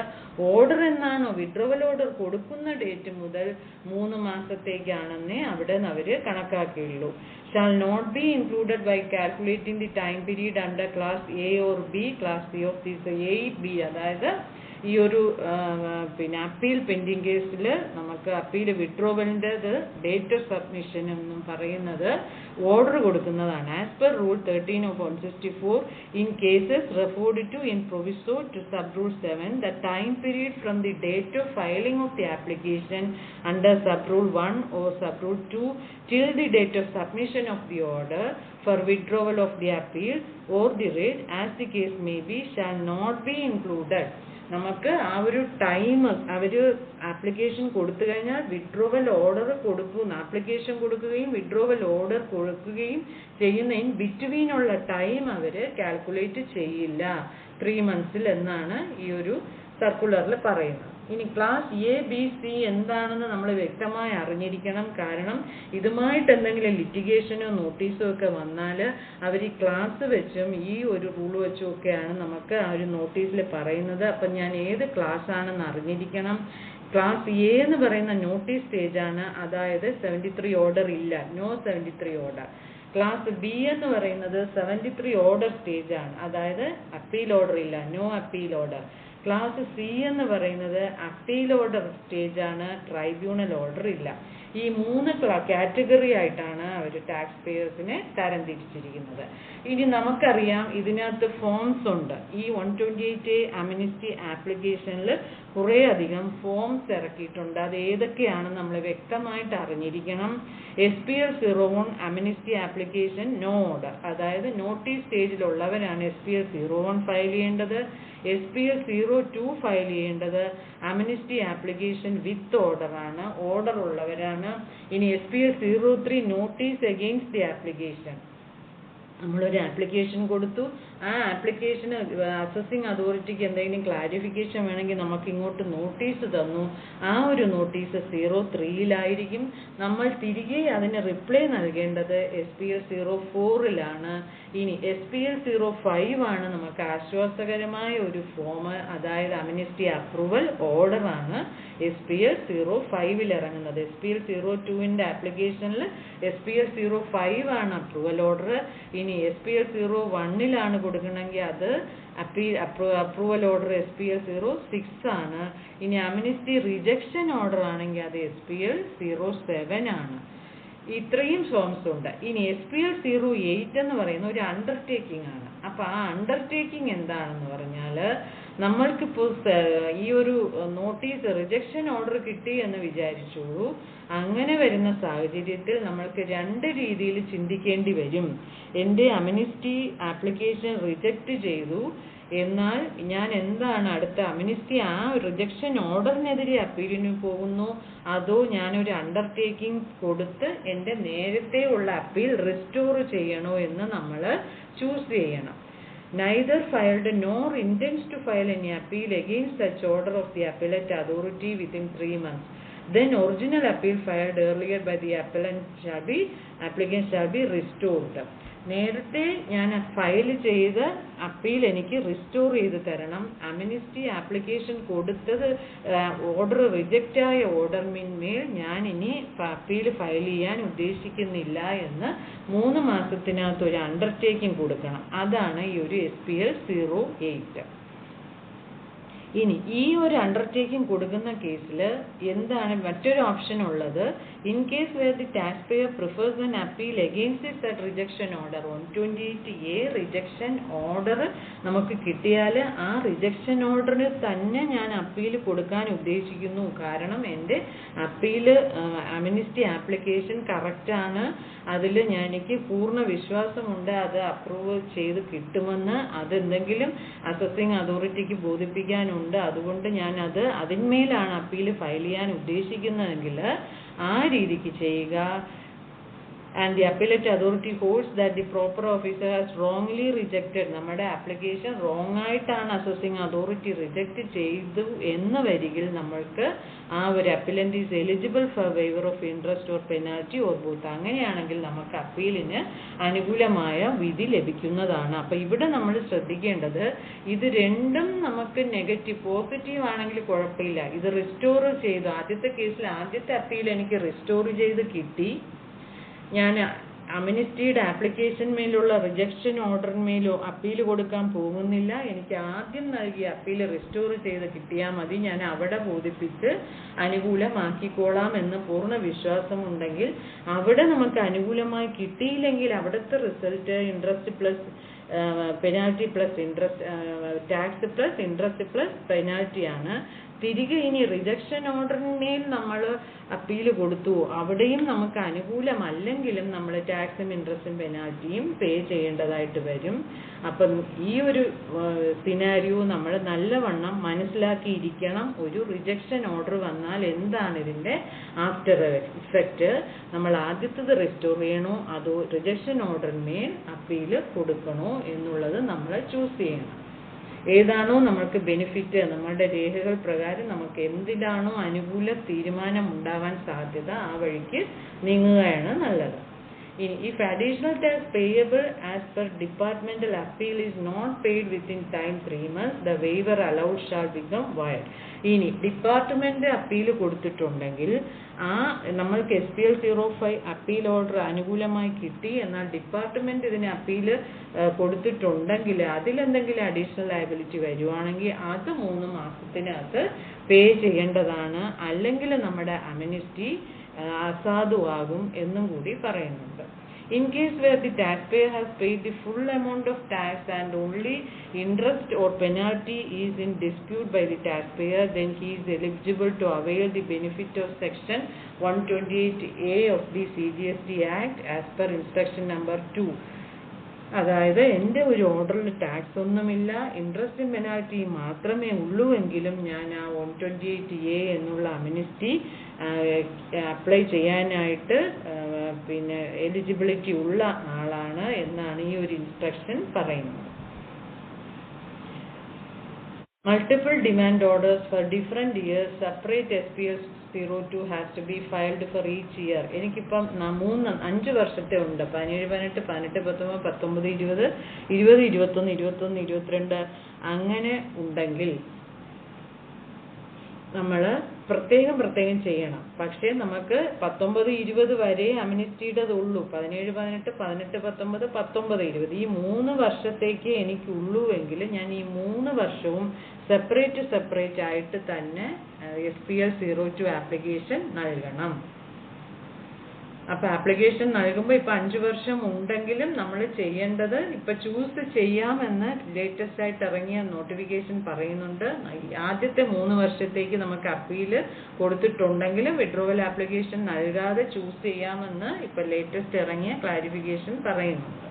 Speaker 1: ഓർഡർ എന്നാണോ വിഡ്രോവൽ ഓർഡർ കൊടുക്കുന്ന ഡേറ്റ് മുതൽ 3 മാസത്തേക്കാണെന്നേ അവിടെ അവർ കണക്കാക്കുകയുള്ളൂ. Shall not be included by calculating the time period under class A or B. Class C of this A, B, അതായത് ഈ ഒരു പിന്നെ അപ്പീൽ പെൻഡിങ് കേസിൽ നമുക്ക് അപ്പീൽ വിഡ്രോവലിൻ്റെ ഡേറ്റ് ഓഫ് സബ്മിഷൻ എന്നും പറയുന്നത് ഓർഡർ കൊടുക്കുന്നതാണ്. As per rule 13 of 164, in cases referred to in proviso to sub-rule 7, the time period from the date of filing of the application under sub-rule 1 or sub-rule 2 till the date of submission of the order for withdrawal of the appeal or the writ, as the case may be, shall not be included. നമുക്ക് ആ ഒരു time അവർ application കൊടുത്തു കഴിഞ്ഞാൽ withdrawal order കൊടുക്കുന്ന application കൊടുക്കുകയും withdrawal order കൊടുക്കുകയും ചെയ്യുന്നതിന് ബിറ്റ്വീനുള്ള time അവർ calculate ചെയ്യില്ല 3 months എന്നാണ് ഈ ഒരു സർക്കുലറിൽ പറയുന്നത്. ഇനി ക്ലാസ് എ ബി സി എന്താണെന്ന് നമ്മൾ വ്യക്തമായി അറിഞ്ഞിരിക്കണം. കാരണം ഇതുമായിട്ട് എന്തെങ്കിലും ലിറ്റിഗേഷനോ നോട്ടീസോ ഒക്കെ വന്നാൽ അവർ ഈ ക്ലാസ് വെച്ചും ഈ ഒരു റൂൾ വെച്ചും ഒക്കെയാണ് നമുക്ക് ആ ഒരു നോട്ടീസിൽ പറയുന്നത്. അപ്പം ഞാൻ ഏത് ക്ലാസ് ആണെന്ന് അറിഞ്ഞിരിക്കണം. ക്ലാസ് എ എന്ന് പറയുന്ന നോട്ടീസ് സ്റ്റേജാണ്, അതായത് 73 ഓർഡർ ഇല്ല, നോ 73 ഓർഡർ. ക്ലാസ് ബി എന്ന് പറയുന്നത് 73 ഓർഡർ സ്റ്റേജാണ്, അതായത് അപ്പീൽ ഓർഡർ ഇല്ല, no appeal order. Class C എന്ന് പറയുന്നത് അപ്പീൽ ഓർഡർ സ്റ്റേജാണ്, ട്രൈബ്യൂണൽ ഓർഡർ ഇല്ല. ഈ 3 കാറ്റഗറി ആയിട്ടാണ് അവർ ടാക്സ് പേയേഴ്സിനെ തരംതിരിച്ചിരിക്കുന്നത്. ഇനി നമുക്കറിയാം ഇതിനകത്ത് ഫോംസ് ഉണ്ട്. ഈ 128A അമിനിസ്റ്റി ആപ്ലിക്കേഷനിൽ കുറേ അധികം ഫോംസ് ഇറക്കിയിട്ടുണ്ട്. അത് ഏതൊക്കെയാണെന്ന് നമ്മൾ വ്യക്തമായിട്ട് അറിഞ്ഞിരിക്കണം. SPL 01 അമിനിസ്റ്റി ആപ്ലിക്കേഷൻ നോ ഓർഡർ, അതായത് നോട്ടീസ് സ്റ്റേജിലുള്ളവരാണ് SPL 01 ഫയൽ ചെയ്യേണ്ടത്. SPL 02 ഫയൽ ചെയ്യേണ്ടത് അമിനിസ്റ്റി ആപ്ലിക്കേഷൻ വിത്ത് ഓർഡർ ആണ്, ഓർഡർ ഉള്ളവരാണ്. ഇനി SPL 03 notice against the application, നമ്മളൊരു ആപ്ലിക്കേഷൻ കൊടുത്തു, ആ ആപ്ലിക്കേഷന് അസസിങ് അതോറിറ്റിക്ക് എന്തെങ്കിലും ക്ലാരിഫിക്കേഷൻ വേണമെങ്കിൽ നമുക്ക് ഇങ്ങോട്ട് നോട്ടീസ് തന്നു, ആ ഒരു നോട്ടീസ് 03-ലായിരിക്കും. നമ്മൾ തിരികെ അതിന് റിപ്ലൈ നൽകേണ്ടത് SPL 04-ലാണ്. ഇനി SPL 05 ആണ് നമുക്ക് ആശ്വാസകരമായ ഒരു ഫോം, അതായത് അമിനിസ്റ്റി അപ്രൂവൽ ഓർഡർ ആണ് SPL 05-ൽ ഇറങ്ങുന്നത്. SPL 02-ന്റെ ആപ്ലിക്കേഷനിൽ SPL 05 ആണ് അപ്രൂവൽ ഓർഡർ. ഇനി SPL 01-ലാണ് കൊടുക്കണമെങ്കിൽ അത് അപ്രൂവൽ ഓർഡർ SPL 06 ആണ്. ഇനി അമിനിസ്റ്റി റിജക്ഷൻ ഓർഡർ ആണെങ്കിൽ അത് SPL 07 ആണ്. ഇത്രയും ഫോംസ് ഉണ്ട്. ഇനി SPL 08 എന്ന് പറയുന്ന ഒരു അണ്ടർടേക്കിംഗ് ആണ്. അപ്പം ആ അണ്ടർടേക്കിംഗ് എന്താണെന്ന് പറഞ്ഞാൽ, നമ്മൾക്കിപ്പോൾ ഈ ഒരു നോട്ടീസ് റിജക്ഷൻ ഓർഡർ കിട്ടി എന്ന് വിചാരിച്ചോളൂ. അങ്ങനെ വരുന്ന സാഹചര്യത്തിൽ നമ്മൾക്ക് 2 രീതിയിൽ ചിന്തിക്കേണ്ടി വരും. എൻ്റെ അമിനിസ്റ്റി ആപ്ലിക്കേഷൻ റിജക്റ്റ് ചെയ്തു, എന്നാൽ ഞാൻ എന്താണ് അടുത്ത അമിനിസ്റ്റി ആ റിജക്ഷൻ ഓർഡറിനെതിരെ അപ്പീലിന് പോകുന്നു, അതോ ഞാനൊരു അണ്ടർടേക്കിംഗ് കൊടുത്ത് എൻ്റെ നേരത്തെ ഉള്ള അപ്പീൽ റിസ്റ്റോർ ചെയ്യണോ എന്ന് നമ്മൾ ചൂസ് ചെയ്യണം. Neither filed nor intends to file any appeal against such order of the appellate authority within 3 months. then original appeal filed earlier by the applicant shall be restored. നേരത്തെ ഞാൻ file ചെയ്ത appeal എനിക്ക് restore ചെയ്ത് തരണം. അമിനിസ്റ്റി application കൊടുത്തത് order റിജക്റ്റായ ഓർഡറിന്മേൽ ഞാൻ ഇനി appeal file ചെയ്യാൻ ഉദ്ദേശിക്കുന്നില്ല എന്ന് 3 മാസത്തിനകത്ത് ഒരു അണ്ടർടേക്കിംഗ് കൊടുക്കണം. അതാണ് ഈ ഒരു SPL 08. ഇനി ഈ ഒരു അണ്ടർടേക്കിംഗ് കൊടുക്കുന്ന കേസിൽ എന്താണ് മറ്റൊരു ഓപ്ഷൻ ഉള്ളത്? In case where the tax payer prefers an appeal against that rejection order, 128A rejection order നമുക്ക് കിട്ടിയാൽ ആ റിജക്ഷൻ ഓർഡറിന് തന്നെ ഞാൻ അപ്പീൽ കൊടുക്കാൻ ഉദ്ദേശിക്കുന്നു. കാരണം എൻ്റെ അപ്പീൽ അമിനിസ്റ്റി ആപ്ലിക്കേഷൻ കറക്റ്റാണ്, അതിൽ എനിക്ക് പൂർണ്ണ വിശ്വാസമുണ്ട് അത് അപ്രൂവ് ചെയ്ത് കിട്ടുമെന്ന്, അതെന്തെങ്കിലും അസസിങ് അതോറിറ്റിക്ക് ബോധിപ്പിക്കാനുണ്ട്. അതുകൊണ്ട് ഞാൻ അതിന്മേലാണ് അപ്പീൽ ഫയൽ ചെയ്യാൻ ഉദ്ദേശിക്കുന്നതെങ്കിൽ ആ രീതിക്ക് ചെയ്യുക. and the appellate authority holds that the proper officer has wrongly rejected, നമ്മുടെ ആപ്ലിക്കേഷൻ റോങ് ആയിട്ടാണ് അസസിങ് അതോറിറ്റി റിജക്റ്റ് ചെയ്തു എന്ന് വരികിൽ നമ്മൾക്ക് ആ ഒരു appellant is eligible for waiver of interest or penalty or both. അങ്ങനെയാണെങ്കിൽ നമുക്ക് അപ്പീലിന് അനുകൂലമായ വിധി ലഭിക്കുന്നതാണ്. അപ്പോൾ ഇവിടെ നമ്മൾ ശ്രദ്ധിക്കേണ്ടത് ഇത് രണ്ടും നമുക്ക് നെഗറ്റീവ്, പോസിറ്റീവ് ആണെങ്കിൽ കുഴപ്പമില്ല. ഇത് റിസ്റ്റോർ ചെയ്തു, ആദ്യത്തെ കേസിൽ ആദ്യത്തെ അപ്പീൽ എനിക്ക് റിസ്റ്റോർ ചെയ്ത് കിട്ടി, ഞാൻ അമിനിസ്റ്റിയുടെ ആപ്ലിക്കേഷന്മേലുള്ള റിജക്ഷൻ ഓർഡറിന്മേലോ അപ്പീൽ കൊടുക്കാൻ പോകുന്നില്ല, എനിക്ക് ആദ്യം നൽകിയ അപ്പീൽ റിസ്റ്റോർ ചെയ്ത് കിട്ടിയാൽ മതി, ഞാൻ അവിടെ ബോധിപ്പിച്ച് അനുകൂലമാക്കിക്കോളാം എന്ന് പൂർണ്ണ വിശ്വാസമുണ്ടെങ്കിൽ അവിടെ നമുക്ക് അനുകൂലമായി കിട്ടിയില്ലെങ്കിൽ അവിടുത്തെ result interest plus penalty plus interest, tax plus interest plus പെനാൽറ്റിയാണ്. തിരികെ ഇനി റിജക്ഷൻ ഓർഡറിന്മേൽ നമ്മൾ അപ്പീൽ കൊടുത്തു, അവിടെയും നമുക്ക് അനുകൂലമല്ലെങ്കിലും നമ്മൾ ടാക്സും ഇൻട്രസ്റ്റും പെനാൽറ്റിയും പേ ചെയ്യേണ്ടതായിട്ട് വരും. അപ്പം ഈ ഒരു സിനാരിയോ നമ്മൾ നല്ലവണ്ണം മനസ്സിലാക്കിയിരിക്കണം. ഒരു റിജക്ഷൻ ഓർഡർ വന്നാൽ എന്താണ് ഇതിൻ്റെ ആഫ്റ്റർ ഇഫക്റ്റ്, നമ്മൾ ആദ്യത്തത് റിസ്റ്റോർ ചെയ്യണോ അതോ റിജക്ഷൻ ഓർഡറിന്മേൽ അപ്പീൽ കൊടുക്കണോ എന്നുള്ളത് നമ്മൾ ചൂസ് ചെയ്യണം. ഏതാണോ നമ്മൾക്ക് ബെനിഫിറ്റ്, നമ്മളുടെ രേഖകൾ പ്രകാരം നമുക്ക് എന്തിനാണോ അനുകൂല തീരുമാനം ഉണ്ടാവാൻ സാധ്യത ആ വഴിക്ക് നീങ്ങുകയാണ് നല്ലത്. If additional tax payable as per departmental appeal is not paid within time 3 months, the waiver allowed shall become void. ഇനി ഡിപ്പാർട്ട്മെന്റ് അപ്പീൽ കൊടുത്തിട്ടുണ്ടെങ്കിൽ ആ നമ്മൾക്ക് SPL 05 അപ്പീൽ ഓർഡർ അനുകൂലമായി കിട്ടി, എന്നാൽ ഡിപ്പാർട്ട്മെന്റ് ഇതിന് അപ്പീൽ കൊടുത്തിട്ടുണ്ടെങ്കിൽ അതിലെന്തെങ്കിലും അഡീഷണൽ ലയബിലിറ്റി വരുവാണെങ്കിൽ അത് 3 മാസത്തിനകത്ത് പേ ചെയ്യേണ്ടതാണ്, അല്ലെങ്കിൽ നമ്മുടെ അമിനിസ്റ്റി അസാധുവാകും എന്നും കൂടി പറയുന്നുണ്ട്. In case where the taxpayer has paid the full amount of tax and only interest or penalty is in dispute by the taxpayer, then he is eligible to avail the benefit of section 128A of the CGST Act as per instruction number 2. അതായത് എൻ്റെ ഒരു ഓർഡറിൽ tax ഒന്നുമില്ല, ഇൻട്രസ്റ്റും പെനാൽറ്റിയും മാത്രമേ ഉള്ളൂ എങ്കിലും ഞാൻ ആ 128A എന്നുള്ള അമിനിസ്റ്റി അപ്ലൈ ചെയ്യാനായിട്ട് പിന്നെ എലിജിബിലിറ്റി ഉള്ള ആളാണ് എന്നാണ് ഈ ഒരു ഇൻസ്ട്രക്ഷൻ പറയുന്നത്. Multiple demand orders for different years, separate SPL 02 has to be filed for each year. എനിക്കിപ്പം 5 വർഷത്തെ ഉണ്ട്, 17, 18, 18, 19, 19, 20, 20, 21, 21, 22 അങ്ങനെ ഉണ്ടെങ്കിൽ നമ്മൾ പ്രത്യേകം ചെയ്യണം. പക്ഷേ നമുക്ക് 19, 20 വരെ അമിനിസ്റ്റിയുടേത് ഉള്ളൂ, 17, 18, 18, 19, 19, 20 ഈ 3 വർഷത്തേക്ക് എനിക്കുള്ളൂ എങ്കിൽ ഞാൻ ഈ 3 വർഷവും സെപ്പറേറ്റ് ആയിട്ട് തന്നെ SPL 02 ആപ്ലിക്കേഷൻ നൽകണം. അപ്പോൾ ആപ്ലിക്കേഷൻ നൽകുമ്പോൾ ഇപ്പോൾ 5 വർഷം ഉണ്ടെങ്കിലും നമ്മൾ ചെയ്യേണ്ടത് ഇപ്പോൾ ചൂസ് ചെയ്യാമെന്ന് ലേറ്റസ്റ്റ് ആയിട്ട് ഇറങ്ങിയ നോട്ടിഫിക്കേഷൻ പറയുന്നുണ്ട്. ആദ്യത്തെ 3 വർഷത്തേക്ക് നമുക്ക് അപ്പീൽ കൊടുത്തിട്ടുണ്ടെങ്കിലും വിഡ്രോവൽ ആപ്ലിക്കേഷൻ നൽകാതെ ചൂസ് ചെയ്യാമെന്ന് ഇപ്പോൾ ലേറ്റസ്റ്റ് ഇറങ്ങിയ ക്ലാരിഫിക്കേഷൻ പറയുന്നുണ്ട്.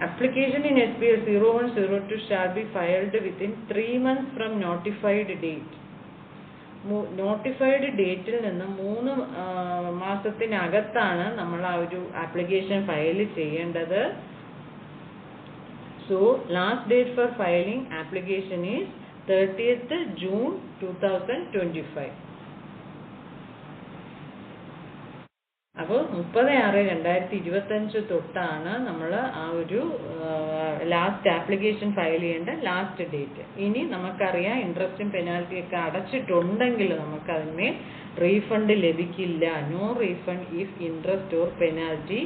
Speaker 1: Application in SPL 0102 shall be filed within 3 months from notified date. Notified ഡേറ്റിൽ നിന്ന് 3 മാസത്തിനകത്താണ് നമ്മൾ ആ ഒരു ആപ്ലിക്കേഷൻ ഫയൽ ചെയ്യേണ്ടത്. So last date for filing application is 30th June 2025. അപ്പോൾ 30/6/2025 തൊട്ടാണ് നമ്മൾ ആ ഒരു ലാസ്റ്റ് ആപ്ലിക്കേഷൻ ഫയൽ ചെയ്യേണ്ട ലാസ്റ്റ് ഡേറ്റ്. ഇനി നമുക്കറിയാം ഇൻട്രസ്റ്റും പെനാൽറ്റിയൊക്കെ അടച്ചിട്ടുണ്ടെങ്കിൽ നമുക്ക് അതിന്മേൽ റീഫണ്ട് ലഭിക്കില്ല. No refund if interest or penalty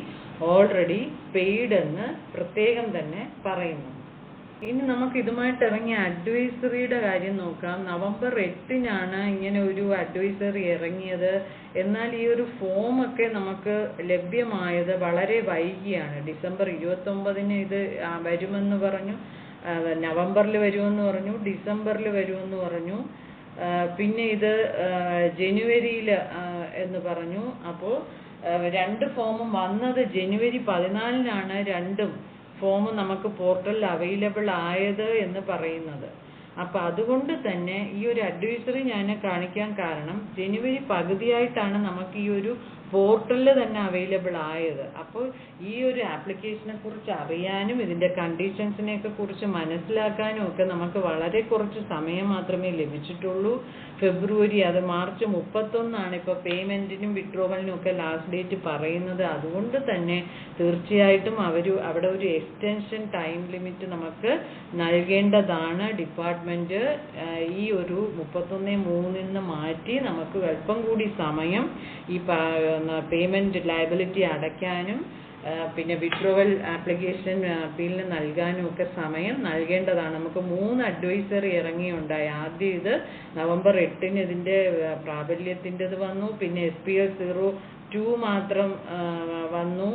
Speaker 1: already paid എന്ന് പ്രത്യേകം തന്നെ പറയുന്നു. ഇനി നമുക്ക് ഇതുമായിട്ട് ഇറങ്ങിയ അഡ്വൈസറിയുടെ കാര്യം നോക്കാം. November 8-നാണ് ഇങ്ങനെ ഒരു അഡ്വൈസറി ഇറങ്ങിയത്. എന്നാൽ ഈ ഒരു ഫോമൊക്കെ നമുക്ക് ലഭ്യമായത് വളരെ വൈകിയാണ്. December 29-ന് ഇത് വരുമെന്ന് പറഞ്ഞു, നവംബറിൽ വരുമെന്ന് പറഞ്ഞു, ഡിസംബറിൽ വരുമെന്ന് പറഞ്ഞു, പിന്നെ ഇത് ജനുവരിയിൽ എന്ന് പറഞ്ഞു. അപ്പോൾ രണ്ട് ഫോമും വന്നത് January 14-നാണ്. രണ്ടും ഫോം നമുക്ക് പോർട്ടലിൽ അവൈലബിൾ ആയത് എന്ന് പറയുന്നത്. അപ്പോൾ അതുകൊണ്ട് തന്നെ ഈ ഒരു അഡ്വൈസറി ഞാൻ കാണിക്കാൻ കാരണം ജനുവരി പകുതിയായിട്ടാണ് നമുക്ക് ഈ ഒരു പോർട്ടലിൽ തന്നെ അവൈലബിൾ ആയത്. അപ്പോൾ ഈ ഒരു ആപ്ലിക്കേഷനെ കുറിച്ച് അറിയാനും ഇതിൻ്റെ കണ്ടീഷൻസിനെയൊക്കെ കുറിച്ച് മനസ്സിലാക്കാനും ഒക്കെ നമുക്ക് വളരെ കുറച്ച് സമയം മാത്രമേ ലഭിച്ചിട്ടുള്ളൂ. ഫെബ്രുവരി, അത് മാർച്ച് 31-നാണ് ഇപ്പോൾ പേയ്മെൻറ്റിനും വിഡ്രോവലിനും ഒക്കെ ലാസ്റ്റ് ഡേറ്റ് പറയുന്നത്. അതുകൊണ്ട് തന്നെ തീർച്ചയായിട്ടും അവിടെ ഒരു എക്സ്റ്റൻഷൻ ടൈം ലിമിറ്റ് നമുക്ക് നൽകേണ്ടതാണ്. ഡിപ്പാർട്ട്മെൻറ്റ് ഈ ഒരു 31/3 മാറ്റി നമുക്ക് അല്പം കൂടി സമയം ഈ പേയ്മെൻറ്റ് ലയബിലിറ്റി അടയ്ക്കാനും പിന്നെ വിഡ്രോവൽ ആപ്ലിക്കേഷൻ അപ്പീലിന് നൽകാനും ഒക്കെ സമയം നൽകേണ്ടതാണ്. നമുക്ക് 3 അഡ്വൈസറി ഇറങ്ങിയുണ്ടായി. ആദ്യം ഇത് November 8-ന് ഇതിൻ്റെ പ്രാബല്യത്തിൻ്റെത് വന്നു, പിന്നെ SPL 02 മാത്രം വന്നു,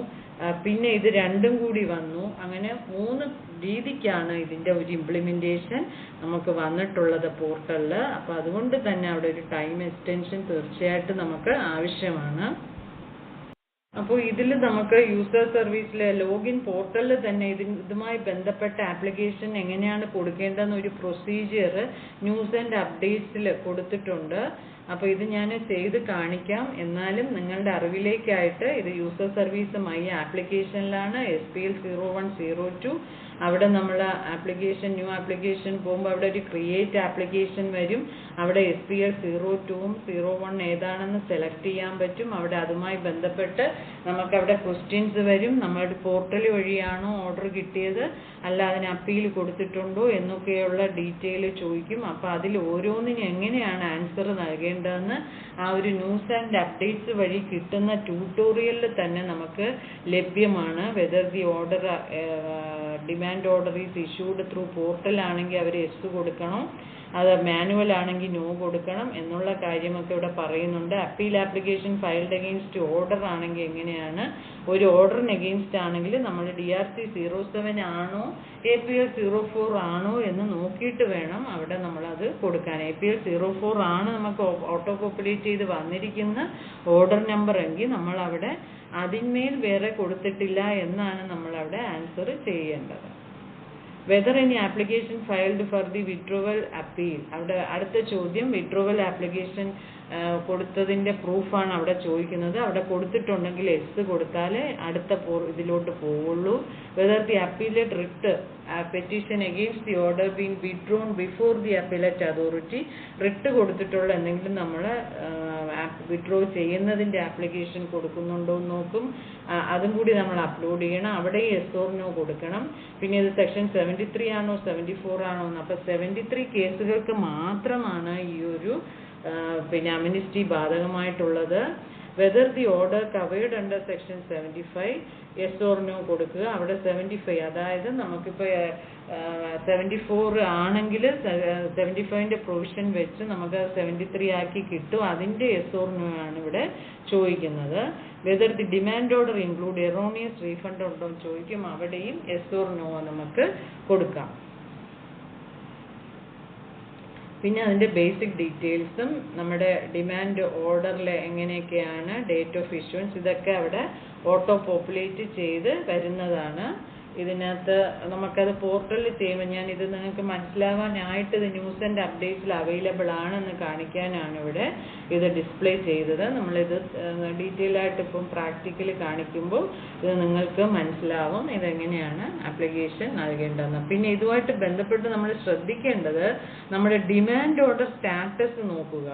Speaker 1: പിന്നെ ഇത് രണ്ടും കൂടി വന്നു. അങ്ങനെ 3 രീതിക്കാണ് ഇതിൻ്റെ ഒരു ഇംപ്ലിമെൻറ്റേഷൻ നമുക്ക് വന്നിട്ടുള്ളത് പോർട്ടലിൽ. അപ്പോൾ അതുകൊണ്ട് തന്നെ അവിടെ ഒരു ടൈം എക്സ്റ്റൻഷൻ തീർച്ചയായിട്ടും നമുക്ക് ആവശ്യമാണ്. അപ്പോൾ ഇതിൽ നമുക്ക് യൂസർ സർവീസിലെ ലോഗിൻ പോർട്ടലിൽ തന്നെ ഇതുമായി ബന്ധപ്പെട്ട ആപ്ലിക്കേഷൻ എങ്ങനെയാണ് കൊടുക്കേണ്ടതെന്ന് ഒരു പ്രൊസീജിയർ ന്യൂസ് ആൻഡ് അപ്ഡേറ്റ്സിൽ കൊടുത്തിട്ടുണ്ട്. അപ്പോൾ ഇത് ഞാൻ ചെയ്ത് കാണിക്കാം. എന്നാലും നിങ്ങളുടെ അറിവിലേക്കായിട്ട് ഇത് യൂസർ സർവീസ് മൈ ആപ്ലിക്കേഷനിലാണ്, SPL 0102. അവിടെ നമ്മൾ ന്യൂ ആപ്ലിക്കേഷൻ പോകുമ്പോൾ അവിടെ ഒരു ക്രിയേറ്റ് ആപ്ലിക്കേഷൻ വരും. അവിടെ SPL 02-ഉം 01 ഏതാണെന്ന് സെലക്ട് ചെയ്യാൻ പറ്റും. അവിടെ അതുമായി ബന്ധപ്പെട്ട് നമുക്കവിടെ ക്വസ്റ്റ്യൻസ് വരും. നമ്മുടെ പോർട്ടൽ വഴിയാണോ ഓർഡർ കിട്ടിയത്, അല്ല അതിന് അപ്പീൽ കൊടുത്തിട്ടുണ്ടോ എന്നൊക്കെയുള്ള ഡീറ്റെയിൽ ചോദിക്കും. അപ്പോൾ അതിൽ ഓരോന്നിനും എങ്ങനെയാണ് ആൻസർ നൽകേണ്ടതെന്ന് ആ ഒരു ന്യൂസ് ആൻഡ് അപ്ഡേറ്റ്സ് വഴി കിട്ടുന്ന ട്യൂട്ടോറിയലിൽ തന്നെ നമുക്ക് ലഭ്യമാണ്. Whether the order demand order is issued through portal ആണെങ്കിൽ അവർ എസ് കൊടുക്കണം, അത് മാനുവൽ ആണെങ്കിൽ നോ കൊടുക്കണം എന്നുള്ള കാര്യമൊക്കെ ഇവിടെ പറയുന്നുണ്ട്. Appeal application filed against order ആണെങ്കിൽ എങ്ങനെയാണ്, ഒരു ഓർഡറിന് അഗെയിൻസ്റ്റ് ആണെങ്കിൽ നമ്മൾ DRC 07 ആണോ APL 04 ആണോ എന്ന് നോക്കിയിട്ട് വേണം അവിടെ നമ്മളത് കൊടുക്കാൻ. APL 04 ആണ് നമുക്ക് ഓട്ടോ പോപ്പുലേറ്റ് ചെയ്ത് വന്നിരിക്കുന്ന ഓർഡർ നമ്പർ എങ്കിൽ നമ്മളവിടെ അതിന്മേൽ വേറെ കൊടുത്തിട്ടില്ല എന്നാണ് നമ്മളവിടെ ആൻസർ ചെയ്യേണ്ടത്. Whether any application filed for the withdrawal appeal, അവിടെ അടുത്ത ചോദ്യം വിഡ്രോവൽ ആപ്ലിക്കേഷൻ കൊടുത്തതിൻ്റെ പ്രൂഫാണ് അവിടെ ചോദിക്കുന്നത്. അവിടെ കൊടുത്തിട്ടുണ്ടെങ്കിൽ എസ് കൊടുത്താലേ അടുത്ത ഇതിലോട്ട് പോവുള്ളൂ. Whether the appellate writ petition against the order been withdrawn before the appellate authority, writ കൊടുത്തിട്ടുള്ള എന്തെങ്കിലും നമ്മൾ വിഡ്രോ ചെയ്യുന്നതിൻ്റെ ആപ്ലിക്കേഷൻ കൊടുക്കുന്നുണ്ടോ എന്ന് നോക്കും. അതും കൂടി നമ്മൾ അപ്ലോഡ് ചെയ്യണം. അവിടെ എസ് ഓർ നോ കൊടുക്കണം. പിന്നെ ഇത് സെക്ഷൻ 73 ആണോ 74 ആണോ എന്ന്. അപ്പോൾ 73 കേസുകൾക്ക് മാത്രമാണ് ഈ ഒരു പിന്നെ അമിനിസ്റ്റി ബാധകമായിട്ടുള്ളത്. Whether the order covered under section 75 S or no കൊടുക്കുക. അവിടെ 75, അതായത് നമുക്കിപ്പോൾ 74 ആണെങ്കിൽ 75ൻ്റെ പ്രൊവിഷൻ വെച്ച് നമുക്ക് 73 ആക്കി കിട്ടും. അതിൻ്റെ എസ് ഓർ നോ ആണ് ഇവിടെ ചോദിക്കുന്നത്. Whether the demand order include erroneous refund ഉണ്ടോ എന്ന് ചോദിക്കും. അവിടെയും എസ് ഓർ നോ നമുക്ക് കൊടുക്കാം. പിന്നെ അതിൻ്റെ ബേസിക് ഡീറ്റെയിൽസും നമ്മുടെ ഡിമാൻഡ് ഓർഡറിൽ എങ്ങനെയൊക്കെയാണ് ഡേറ്റ് ഓഫ് ഇഷ്യൂവൻസ് ഇതൊക്കെ അവിടെ ഓട്ടോ പോപ്പുലേറ്റ് ചെയ്ത് വരുന്നതാണ്. ഇതിനകത്ത് നമുക്കത് പോർട്ടലിൽ ചെയ്യുമ്പോൾ ഞാനിത് നിങ്ങൾക്ക് മനസ്സിലാവാനായിട്ട് ഇത് ന്യൂസ് ആൻഡ് അപ്ഡേറ്റ്സിൽ അവൈലബിൾ ആണെന്ന് കാണിക്കാനാണ് ഇവിടെ ഇത് ഡിസ്പ്ലേ ചെയ്തത്. നമ്മളിത് ഡീറ്റെയിൽ ആയിട്ട് ഇപ്പം പ്രാക്ടിക്കലി കാണിക്കുമ്പോൾ ഇത് നിങ്ങൾക്ക് മനസ്സിലാവും ഇതെങ്ങനെയാണ് ആപ്ലിക്കേഷൻ നൽകേണ്ടതെന്ന്. പിന്നെ ഇതുമായിട്ട് ബന്ധപ്പെട്ട് നമ്മൾ ശ്രദ്ധിക്കേണ്ടത് നമ്മുടെ ഡിമാൻഡ് ഓർഡർ സ്റ്റാറ്റസ് നോക്കുക.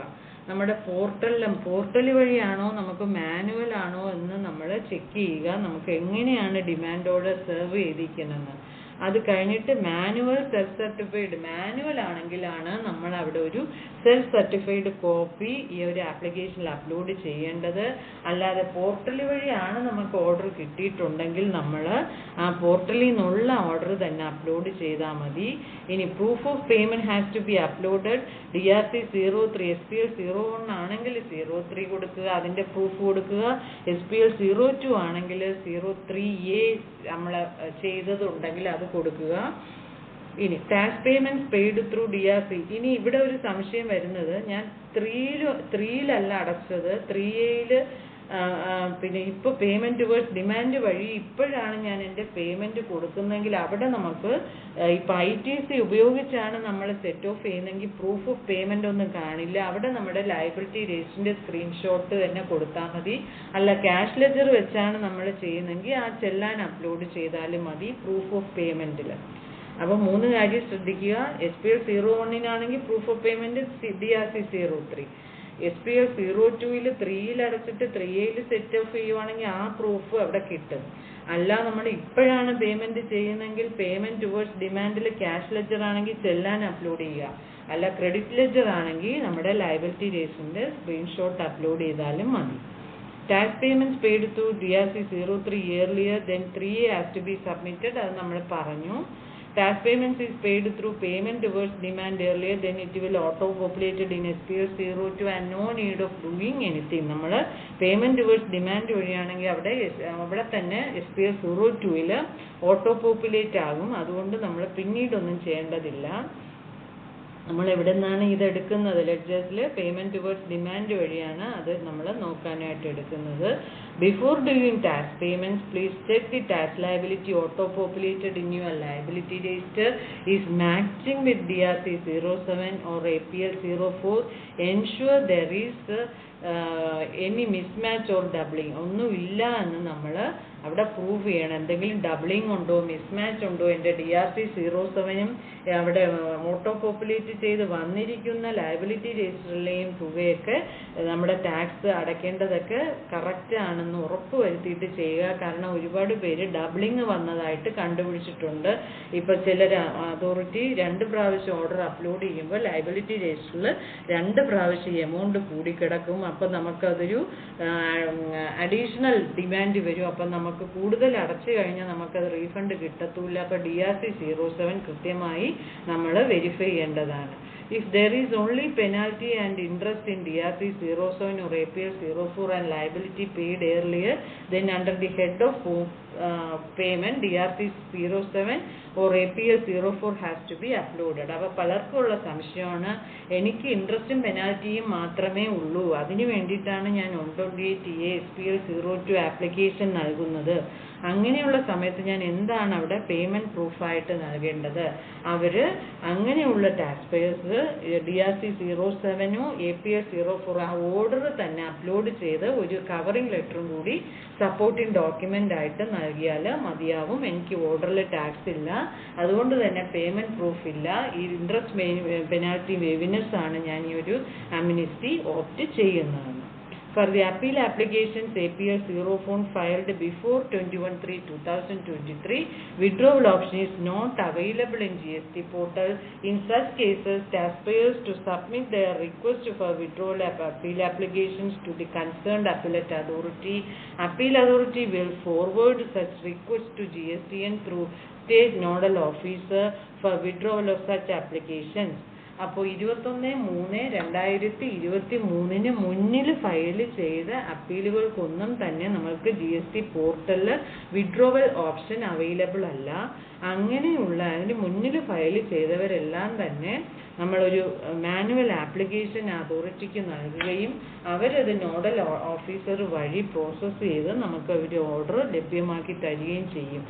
Speaker 1: നമ്മുടെ പോർട്ടൽ വഴിയാണോ നമുക്ക് മാനുവൽ ആണോ എന്ന് നമ്മൾ ചെക്ക് ചെയ്യുക. നമുക്ക് എങ്ങനെയാണ് ഡിമാൻഡ് ഓർഡർ സെർവ് ചെയ്തിരിക്കുന്നത്. അത് കഴിഞ്ഞിട്ട് മാനുവൽ ആണെങ്കിലാണ് നമ്മൾ അവിടെ ഒരു സെൽഫ് സർട്ടിഫൈഡ് കോപ്പി ഈ ഒരു ആപ്ലിക്കേഷനിൽ അപ്ലോഡ് ചെയ്യേണ്ടത്. അല്ലാതെ പോർട്ടൽ വഴിയാണ് നമുക്ക് ഓർഡർ കിട്ടിയിട്ടുണ്ടെങ്കിൽ നമ്മൾ ആ പോർട്ടലിൽ നിന്നുള്ള ഓർഡർ തന്നെ അപ്ലോഡ് ചെയ്താൽ മതി. ഇനി proof of payment has to be uploaded. DRC 03 SPL 01 ആണെങ്കിൽ 03 കൊടുക്കുക, അതിന്റെ പ്രൂഫ് കൊടുക്കുക. SPL 02 ആണെങ്കിൽ 03A നമ്മൾ ചെയ്തതുണ്ടെങ്കിൽ അത് കൊടുക്കുക. ഇനി tax payments paid through DRC. ഇനി ഇവിടെ ഒരു സംശയം വരുന്നത്, ഞാൻ 3-യിലല്ല അടച്ചത്, 3Aയിൽ പിന്നെ ഇപ്പോൾ പേയ്മെന്റ് ടുവേർഡ്സ് ഡിമാൻഡ് വഴി ഇപ്പോഴാണ് ഞാൻ എൻ്റെ പേയ്മെന്റ് കൊടുക്കുന്നതെങ്കിൽ അവിടെ നമുക്ക് ഇപ്പം ITC ഉപയോഗിച്ചാണ് നമ്മൾ സെറ്റ് ഓഫ് ചെയ്യുന്നതെങ്കിൽ പ്രൂഫ് ഓഫ് പേയ്മെന്റ് ഒന്നും കാണില്ല. അവിടെ നമ്മുടെ ലയബിലിറ്റി രജിസ്റ്ററിന്റെ സ്ക്രീൻഷോട്ട് തന്നെ കൊടുത്താൽ മതി. അല്ല ക്യാഷ് ലെജർ വെച്ചാണ് നമ്മൾ ചെയ്യുന്നതെങ്കിൽ ആ ചെല്ലാൻ അപ്ലോഡ് ചെയ്താലും മതി പ്രൂഫ് ഓഫ് പേയ്മെന്റിൽ. അപ്പോൾ 3 കാര്യം ശ്രദ്ധിക്കുക. SPL 01-നാണെങ്കിൽ proof of payment DRC 03. SPL 02-ൽ 3-യിൽ അടച്ചിട്ട് 3Aയിൽ സെറ്റ് ഓഫ് ചെയ്യുവാണെങ്കിൽ ആ പ്രൂഫ് അവിടെ കിട്ടും. അല്ല നമ്മൾ ഇപ്പോഴാണ് പേയ്മെന്റ് ചെയ്യുന്നതെങ്കിൽ പേയ്മെന്റ് ടുവേർഡ്സ് ഡിമാൻഡിൽ ക്യാഷ് ലെജർ ആണെങ്കിൽ ചെല്ലാൻ അപ്ലോഡ് ചെയ്യുക. അല്ല ക്രെഡിറ്റ് ലെജർ ആണെങ്കിൽ നമ്മുടെ ലയബിലിറ്റി രജിസ്റ്ററിന്റെ സ്ക്രീൻഷോട്ട് അപ്ലോഡ് ചെയ്താലും മതി. Tax payments paid through DRC 03 earlier then 3A has to be submitted. അത് നമ്മൾ പറഞ്ഞു. Tax payments is paid through payment towards demand earlier, then it will auto-populated in SPL 02 and no need of doing anything. നമ്മൾ payment towards demand വഴിയാണെങ്കിൽ അവിടെ തന്നെ SPL 02-ൽ auto populate ആകും. അതുകൊണ്ട് നമ്മൾ പിന്നീടൊന്നും ചെയ്യേണ്ടതില്ല. നമ്മൾ എവിടെ നിന്നാണ് ഇത് എടുക്കുന്നത്? ലെഡ്ജേഴ്സിൽ പേയ്മെന്റ് ടുവേർഡ്സ് ഡിമാൻഡ് വഴിയാണ് അത് നമ്മൾ നോക്കാനായിട്ട് എടുക്കുന്നത്. Before doing tax payments please check the tax liability auto populated in your liability register is matching with DRC 07 or APL 04. Ensure there is any mismatch or doubling. ഒന്നുമില്ല എന്ന് നമ്മൾ അവിടെ prove ചെയ്യണം. എന്തെങ്കിലും ഡബ്ലിങ് ഉണ്ടോ, മിസ്മാച്ച് ഉണ്ടോ, എൻ്റെ DRC 07-ഉം അവിടെ ഓട്ടോ പോപ്പുലേറ്റ് ചെയ്ത് വന്നിരിക്കുന്ന ലയബിലിറ്റി രജിസ്റ്ററിലെയും തുകയൊക്കെ നമ്മുടെ ടാക്സ് അടയ്ക്കേണ്ടതൊക്കെ കറക്റ്റ് ആണെന്ന് ഉറപ്പ് വരുത്തിയിട്ട് ചെയ്യുക. കാരണം ഒരുപാട് പേര് ഡബ്ലിങ് വന്നതായിട്ട് കണ്ടുപിടിച്ചിട്ടുണ്ട്. ഇപ്പം ചിലർ അതോറിറ്റി 2 പ്രാവശ്യം ഓർഡർ അപ്ലോഡ് ചെയ്യുമ്പോൾ ലയബിലിറ്റി രജിസ്റ്ററിൽ 2 പ്രാവശ്യം എമൗണ്ട് കൂടിക്കിടക്കും. അപ്പം നമുക്കതൊരു അഡീഷണൽ ഡിമാൻഡ് വരും. അപ്പം നമുക്ക് കൂടുതൽ അടച്ചു കഴിഞ്ഞാൽ നമുക്കത് റീഫണ്ട് കിട്ടത്തില്ല. അപ്പോൾ DRC 07 കൃത്യമായി നമ്മൾ വെരിഫൈ ചെയ്യേണ്ടതാണ്. If there is only penalty and interest in DRC 07 or APL 04 and liability paid earlier, then under the head of payment DRC 07 or APL 04 has to be uploaded. അപ്പോൾ പലർക്കുള്ള സംശയമാണ്, എനിക്ക് ഇൻട്രസ്റ്റും പെനാൽറ്റിയും മാത്രമേ ഉള്ളൂ, അതിന് വേണ്ടിയിട്ടാണ് ഞാൻ 128A SPL 02 ആപ്ലിക്കേഷൻ നൽകുന്നത്. അങ്ങനെയുള്ള സമയത്ത് ഞാൻ എന്താണ് അവിടെ പേയ്മെന്റ് പ്രൂഫായിട്ട് നൽകേണ്ടത്? അവർ അങ്ങനെയുള്ള ടാക്സ് പേയേഴ്സ് DRC 07 APL 04 ആ ഓർഡർ തന്നെ അപ്ലോഡ് ചെയ്ത് ഒരു കവറിംഗ് ലെറ്ററും കൂടി സപ്പോർട്ടിംഗ് ഡോക്യുമെന്റ് ആയിട്ട് നൽകിയാൽ മതിയാവും. എനിക്ക് ഓർഡറിൽ ടാക്സ് ഇല്ല, അതുകൊണ്ട് തന്നെ പേയ്മെന്റ് പ്രൂഫ് ഇല്ല, ഈ ഇൻട്രസ്റ്റ് പെനാൽറ്റി വേവിനെസ് ആണ് ഞാൻ ഈ ഒരു അമ്നിസ്റ്റി ഓപ്റ്റ് ചെയ്യുന്നത്. For the appeal applications APL 04 filed before 21/3/2023, withdrawal option is not available in GST portal. In such cases, taxpayers to submit their request for withdrawal appeal applications to the concerned appellate authority. Appeal authority will forward such request to GSTN through state nodal officer for withdrawal of such applications. അപ്പോൾ 21/3/2023 മുന്നിൽ file ചെയ്ത അപ്പീലുകൾക്കൊന്നും തന്നെ നമ്മൾക്ക് GST പോർട്ടലിൽ withdrawal option available അല്ല. അങ്ങനെയുള്ള അതിന് മുന്നിൽ ഫയൽ ചെയ്തവരെല്ലാം തന്നെ നമ്മളൊരു മാനുവൽ ആപ്ലിക്കേഷൻ അതോറിറ്റിക്ക് നൽകുകയും അവരത് നോഡൽ ഓഫീസർ വഴി പ്രോസസ്സ് ചെയ്ത് നമുക്ക് ഒരു ഓർഡർ ലഭ്യമാക്കി തരികയും ചെയ്യും.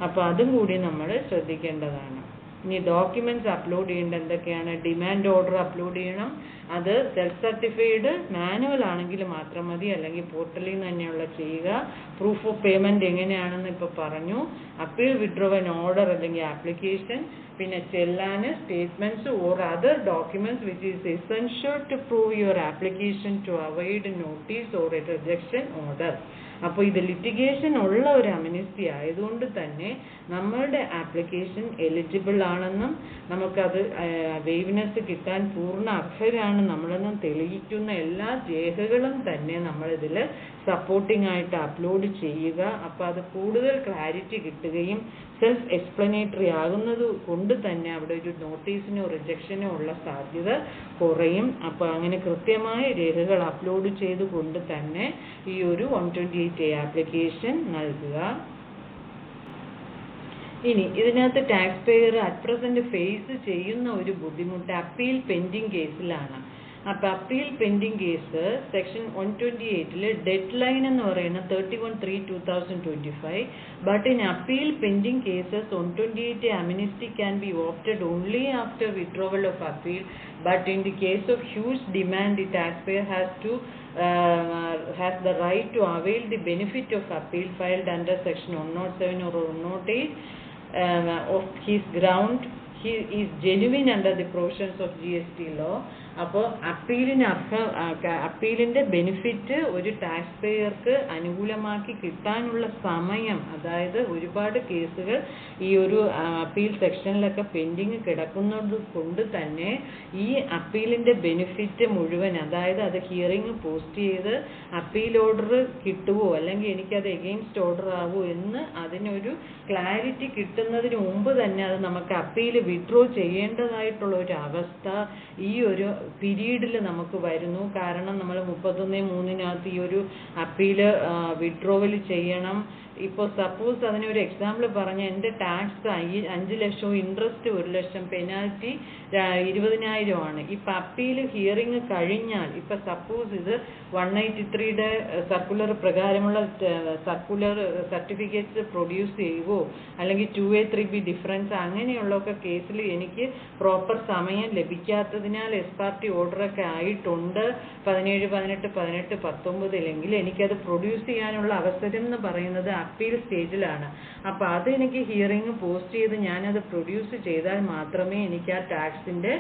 Speaker 1: അപ്പോൾ അതും കൂടി നമ്മൾ ശ്രദ്ധിക്കേണ്ടതാണ്. ഇനി ഡോക്യുമെന്റ്സ് അപ്ലോഡ് ചെയ്യേണ്ട എന്തൊക്കെയാണ്? ഡിമാൻഡ് ഓർഡർ അപ്ലോഡ് ചെയ്യണം. അത് സെൽഫ് സർട്ടിഫൈഡ് മാനുവൽ ആണെങ്കിൽ മാത്രം മതി, അല്ലെങ്കിൽ പോർട്ടലിൽ നിന്ന് തന്നെയുള്ള ചെയ്യുക. പ്രൂഫ് ഓഫ് പേയ്മെന്റ് എങ്ങനെയാണെന്ന് ഇപ്പോൾ പറഞ്ഞു. അപ്പീൽ വിഡ്രോവൻ ഓർഡർ അല്ലെങ്കിൽ ആപ്ലിക്കേഷൻ, പിന്നെ challan statements or other documents which is essential to prove your application to avoid notice or a rejection order. അപ്പോൾ ഇത് ലിറ്റിഗേഷൻ ഉള്ള ഒരു അമിനിസ്റ്റി ആയതുകൊണ്ട് തന്നെ നമ്മളുടെ ആപ്ലിക്കേഷൻ എലിജിബിൾ ആണെന്നും നമുക്കത് വേവ്നെസ് കിട്ടാൻ പൂർണ്ണ അർഹരാണ് നമ്മളെന്നും തെളിയിക്കുന്ന എല്ലാ രേഖകളും തന്നെ നമ്മളിതിൽ സപ്പോർട്ടിംഗ് ആയിട്ട് അപ്ലോഡ് ചെയ്യുക. അപ്പോൾ അത് കൂടുതൽ ക്ലാരിറ്റി കിട്ടുകയും സെൽഫ് എക്സ്പ്ലനേറ്ററി ആകുന്നത് കൊണ്ട് തന്നെ അവിടെ ഒരു നോട്ടീസിനോ റിജക്ഷനോ ഉള്ള സാധ്യത കുറയും. അപ്പോൾ അങ്ങനെ കൃത്യമായ രേഖകൾ അപ്ലോഡ് ചെയ്തുകൊണ്ട് തന്നെ ഈ ഒരു 128A ആപ്ലിക്കേഷൻ നൽകുക. ഇനി ഇതിനകത്ത് tax payer at present face ചെയ്യുന്ന ഒരു ബുദ്ധിമുട്ട് അപ്പീൽ പെൻഡിങ് കേസിലാണ്. അപ്പോൾ appeal pending case section 128 deadline എന്ന് പറയുന്നത് 31/3/2025. But in appeal pending cases 128A amnesty can be opted only after withdrawal of appeal. But in the case of huge demand, the taxpayer has the right to avail the benefit of appeal filed under section 107 or 108 of his ground he is genuine under the provisions of GST law. അപ്പോൾ അപ്പീലിൻ്റെ benefit ഒരു tax പേയർക്ക് അനുകൂലമാക്കി കിട്ടാനുള്ള സമയം, അതായത് ഒരുപാട് കേസുകൾ ഈ ഒരു appeal സെക്ഷനിലൊക്കെ pending കിടക്കുന്നത് കൊണ്ട് തന്നെ ഈ അപ്പീലിൻ്റെ ബെനിഫിറ്റ് മുഴുവൻ, അതായത് അത് ഹിയറിംഗ് പോസ്റ്റ് ചെയ്ത് അപ്പീൽ ഓർഡർ കിട്ടുമോ അല്ലെങ്കിൽ എനിക്കത് എഗെയിൻസ്റ്റ് ഓർഡർ ആവുമോ എന്ന് അതിനൊരു ക്ലാരിറ്റി കിട്ടുന്നതിന് മുമ്പ് തന്നെ അത് നമുക്ക് അപ്പീൽ വിഡ്രോ ചെയ്യേണ്ടതായിട്ടുള്ള ഒരു അവസ്ഥ ഈ ഒരു പീരീഡിൽ നമുക്ക് വരുന്നു. കാരണം നമ്മൾ 31/3 ഈ ഒരു അപ്പീല് വിഡ്രോവൽ ചെയ്യണം. ഇപ്പോൾ സപ്പോസ് അതിനൊരു എക്സാമ്പിൾ പറഞ്ഞ എൻ്റെ ടാക്സ് 5 ലക്ഷം, ഇൻട്രസ്റ്റ് 1 ലക്ഷം, പെനാൽറ്റി 20,000 ആണ്. ഇപ്പം അപ്പീൽ ഹിയറിംഗ് കഴിഞ്ഞാൽ ഇപ്പം സപ്പോസ് ഇത് 183 സർക്കുലർ പ്രകാരമുള്ള സർക്കുലർ സർട്ടിഫിക്കറ്റ്സ് പ്രൊഡ്യൂസ് ചെയ്യുവോ അല്ലെങ്കിൽ 2A3B ഡിഫറൻസ് അങ്ങനെയുള്ളൊക്കെ കേസിൽ എനിക്ക് പ്രോപ്പർ സമയം ലഭിക്കാത്തതിനാൽ എസ് പാർട്ടി ഓർഡറൊക്കെ ആയിട്ടുണ്ട് 17, 18, 18, 19 എനിക്കത് പ്രൊഡ്യൂസ് ചെയ്യാനുള്ള അവസരം എന്ന് പറയുന്നത് അപ്പീൽ സ്റ്റേജിലാണ്. അപ്പോൾ അത് എനിക്ക് ഹിയറിംഗ് പോസ്റ്റ് ചെയ്ത് ഞാനത് പ്രൊഡ്യൂസ് ചെയ്താൽ മാത്രമേ എനിക്ക് ആ ടാക്സിൻ്റെ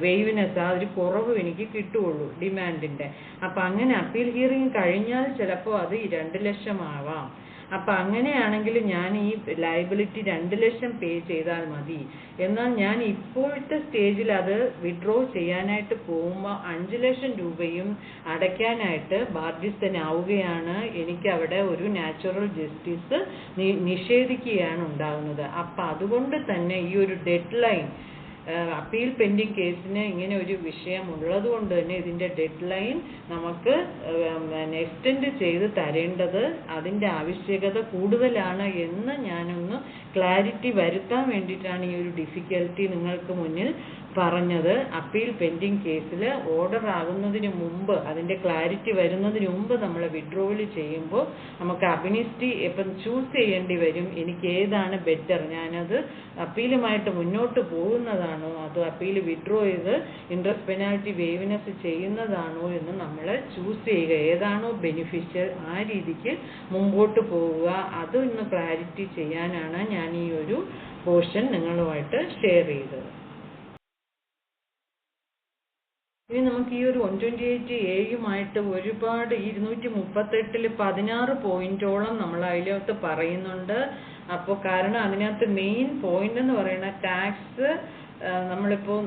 Speaker 1: വേവ്നെസ്, ആ ഒരു കുറവ് എനിക്ക് കിട്ടുകയുള്ളൂ ഡിമാൻഡിൻ്റെ. അപ്പം അങ്ങനെ അപ്പീൽ ഹിയറിംഗ് കഴിഞ്ഞാൽ ചിലപ്പോൾ അത് 2 ലക്ഷം ആവാം. അപ്പം അങ്ങനെയാണെങ്കിൽ ഞാൻ ഈ ലയബിലിറ്റി 2 ലക്ഷം പേ ചെയ്താൽ മതി. എന്നാൽ ഞാൻ ഇപ്പോഴത്തെ സ്റ്റേജിൽ അത് വിഡ്രോ ചെയ്യാനായിട്ട് പോകുമ്പോൾ 5 ലക്ഷം രൂപയും അടയ്ക്കാനായിട്ട് ബാധ്യസ്ഥനാവുകയാണ്. എനിക്കവിടെ ഒരു നാച്ചുറൽ ജസ്റ്റിസ് നിഷേധിക്കുകയാണ് ഉണ്ടാകുന്നത്. അപ്പം അതുകൊണ്ട് തന്നെ ഈ ഒരു ഡെഡ് ലൈൻ അപ്പീൽ പെൻഡിങ് കേസിന് ഇങ്ങനെ ഒരു വിഷയം ഉള്ളത് കൊണ്ട് തന്നെ ഇതിൻ്റെ ഡെഡ് ലൈൻ നമുക്ക് എക്സ്റ്റെൻഡ് ചെയ്ത് തരേണ്ടത് അതിൻ്റെ ആവശ്യകത കൂടുതലാണ് എന്ന് ഞാനൊന്ന് ക്ലാരിറ്റി വരുത്താൻ വേണ്ടിയിട്ടാണ് ഈ ഒരു ഡിഫിക്കൽറ്റി നിങ്ങൾക്ക് മുന്നിൽ പറഞ്ഞത്. അപ്പീൽ പെൻഡിങ് കേസിൽ ഓർഡർ ആകുന്നതിന് മുമ്പ്, അതിൻ്റെ ക്ലാരിറ്റി വരുന്നതിന് മുമ്പ് നമ്മൾ വിഡ്രോവൽ ചെയ്യുമ്പോൾ നമുക്ക് അമിനിസ്റ്റി ഇപ്പം ചൂസ് ചെയ്യേണ്ടി വരും. എനിക്ക് ഏതാണ് ബെറ്റർ, ഞാനത് അപ്പീലുമായിട്ട് മുന്നോട്ട് പോകുന്നതാണോ അതോ അപ്പീൽ വിഡ്രോ ചെയ്ത് ഇൻട്രസ്റ്റ് പെനാൽറ്റി വേവ്നെസ് ചെയ്യുന്നതാണോ എന്ന് നമ്മൾ ചൂസ് ചെയ്യുക. ഏതാണോ ബെനിഫിഷ്യൽ ആ രീതിക്ക് മുമ്പോട്ട് പോവുക. അതൊന്ന് ക്ലാരിറ്റി ചെയ്യാനാണ് ഞാൻ ഈ ഒരു പോർഷൻ നിങ്ങളുമായിട്ട് ഷെയർ ചെയ്തത്. ഇനി നമുക്ക് ഈ ഒരു 128A ഒരുപാട് 238 16 പോയിന്റോളം നമ്മൾ അതിനകത്ത് പറയുന്നുണ്ട്. അപ്പോൾ കാരണം അതിനകത്ത് മെയിൻ പോയിന്റ് എന്ന് പറയുന്ന ടാക്സ് നമ്മളിപ്പോൾ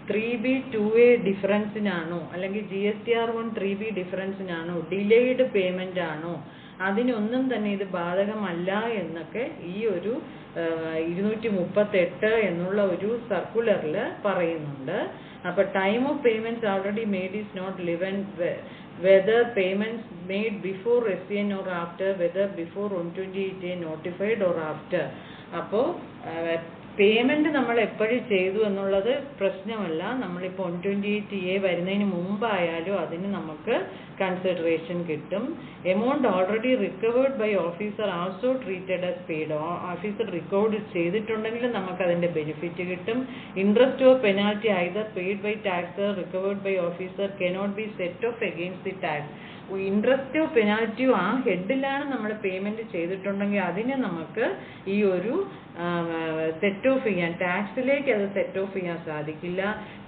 Speaker 1: 3B 2A ഡിഫറൻസിനാണോ അല്ലെങ്കിൽ GSTR1 3B ഡിഫറൻസിനാണോ ഡിലേഡ് പേയ്മെന്റ് ആണോ അതിനൊന്നും തന്നെ ഇത് ബാധകമല്ല എന്നൊക്കെ ഈ ഒരു 238 എന്നുള്ള ഒരു സർക്കുലറിൽ പറയുന്നുണ്ട്. അപ്പോൾ time of payments already made is not relevant whether payments made before SCN or after, whether before 128A notified or after. അപ്പോൾ പേയ്മെന്റ് നമ്മൾ എപ്പോഴും ചെയ്തു എന്നുള്ളത് പ്രശ്നമല്ല. നമ്മളിപ്പോൾ 128A വരുന്നതിന് മുമ്പായാലും അതിന് നമുക്ക് കൺസിഡറേഷൻ കിട്ടും. Amount already recovered by officer also treated as paid. Officer recover ചെയ്തിട്ടുണ്ടെങ്കിൽ നമുക്ക് അതിന്റെ ബെനിഫിറ്റ് കിട്ടും. Interest or penalty either paid by tax or recovered by officer cannot be set off against the tax. ഇൻട്രസ്റ്റോ പെനാൽറ്റിയോ ആ ഹെഡിലാണ് നമ്മൾ പേയ്മെന്റ് ചെയ്തിട്ടുണ്ടെങ്കിൽ അതിനെ നമുക്ക് ഈ ഒരു സെറ്റ് ഓഫ് ചെയ്യാൻ, ടാക്സിലേക്ക് അത് സെറ്റ് ഓഫ് ചെയ്യാൻ സാധിക്കില്ല.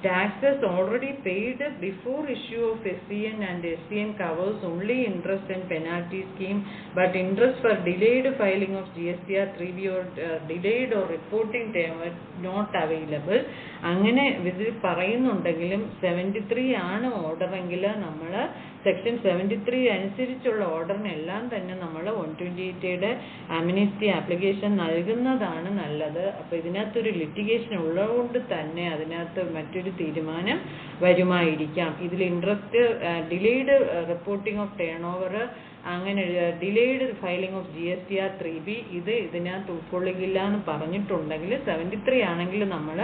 Speaker 1: Taxes already paid before issue of SCN and SCN covers only interest and penalty scheme, but interest for delayed filing of GSTR 3B or delayed or reporting time not available. അങ്ങനെ ഇതിൽ പറയുന്നുണ്ടെങ്കിലും 73 ആണ് ഓർഡറെങ്കിൽ നമ്മൾ section 73 അനുസരിച്ചുള്ള ഓർഡറിനെല്ലാം തന്നെ നമ്മൾ 128യുടെ അമ്നിസ്റ്റി application നൽകുന്നതാണ് നല്ലത്. അപ്പോൾ ഇതിനകത്തൊരു ലിറ്റിഗേഷൻ ഉള്ളതുകൊണ്ട് തന്നെ അതിനകത്ത് മറ്റൊരു തീരുമാനം വരുമായിരിക്കാം. ഇതിൽ interest delayed reporting of turnover, അങ്ങനെ delayed filing of GSTR 3B ഇതിനകത്ത് ഉൾക്കൊള്ളുകയില്ല എന്ന് പറഞ്ഞിട്ടുണ്ടെങ്കിൽ 73 ആണെങ്കിൽ നമ്മൾ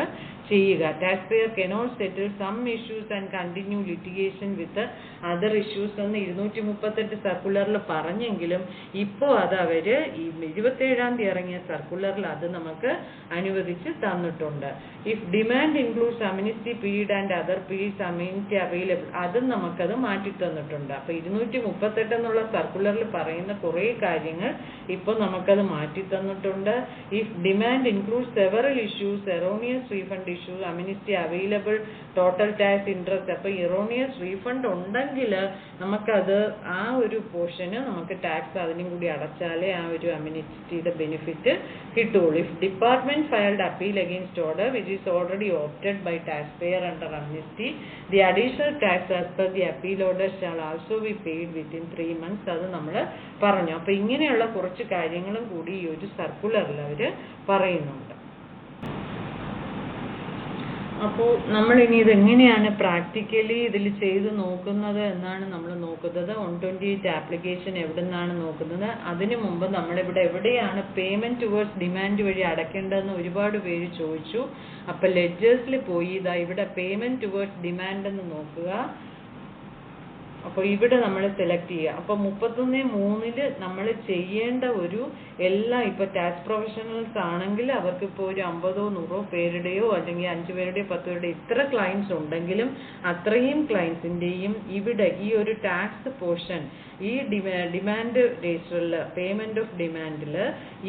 Speaker 1: ചെയ്യുക. Tax payer cannot settle some issues and continue litigation with other issues എന്ന് 238 സർക്കുലറിൽ പറഞ്ഞെങ്കിലും ഇപ്പോൾ അത് അവർ ഈ 27-ാം തീയതി ഇറങ്ങിയ സർക്കുലറിൽ അത് നമുക്ക് അനുവദിച്ച് തന്നിട്ടുണ്ട്. If demand includes amnesty period and other periods amnesty available, അതും നമുക്കത് മാറ്റി തന്നിട്ടുണ്ട്. അപ്പോൾ 238 എന്നുള്ള സർക്കുലറിൽ പറയുന്ന കുറേ കാര്യങ്ങൾ ഇപ്പോൾ നമുക്കത് മാറ്റി തന്നിട്ടുണ്ട്. If demand includes several issues, erroneous refund issue, amnesty available, total tax interest. അപ്പോൾ ഇറോണിയസ് റീഫണ്ട് ഉണ്ടെങ്കിൽ നമുക്കത് ആ ഒരു പോർഷന് നമുക്ക് ടാക്സ് അതിനും കൂടി അടച്ചാലേ ആ ഒരു അമ്നിസ്റ്റിയുടെ ബെനിഫിറ്റ് കിട്ടുള്ളൂ. If department filed appeal against order which is already opted by tax payer under amnesty, the additional tax as per the appeal order shall also be paid within 3 months. അത് നമ്മൾ പറഞ്ഞു. അപ്പോൾ ഇങ്ങനെയുള്ള കുറച്ച് കാര്യങ്ങളും കൂടി ഈ ഒരു സർക്കുലറിൽ അവർ പറയുന്നുണ്ട്. അപ്പോൾ നമ്മളിനി ഇതെങ്ങനെയാണ് പ്രാക്ടിക്കലി ഇതിൽ ചെയ്ത് നോക്കുന്നത് എന്നാണ് നമ്മൾ നോക്കുന്നത്. 128 ആപ്ലിക്കേഷൻ എവിടെ നിന്നാണ് നോക്കുന്നത്. അതിനു മുമ്പ് നമ്മളിവിടെ എവിടെയാണ് പേയ്മെന്റ് ടുവേർഡ്സ് ഡിമാൻഡ് വഴി അടയ്ക്കേണ്ടതെന്ന് ഒരുപാട് പേര് ചോദിച്ചു. അപ്പോൾ ലെഡ്ജേഴ്സിൽ പോയി ഇതാ ഇവിടെ പേയ്മെന്റ് ടുവേർഡ്സ് ഡിമാൻഡ് എന്ന് നോക്കുക. അപ്പോൾ ഇവിടെ നമ്മൾ സെലക്ട് ചെയ്യുക. അപ്പോൾ 31(3) നമ്മൾ ചെയ്യേണ്ട ഒരു എല്ലാ, ഇപ്പോൾ ടാക്സ് പ്രൊഫഷണൽസ് ആണെങ്കിൽ അവർക്ക് ഇപ്പോൾ ഒരു 50 or 100 പേരുടെയോ അല്ലെങ്കിൽ 5 പേരുടെയോ 10 പേരുടെയോ ഇത്ര ക്ലയൻസ് ഉണ്ടെങ്കിലും അത്രയും ക്ലയൻസിൻ്റെയും ഇവിടെ ഈ ഒരു ടാക്സ് പോർഷൻ ഈ ഡിമാൻഡ് രജിസ്റ്ററിൽ പേയ്മെന്റ് ഓഫ് ഡിമാൻഡിൽ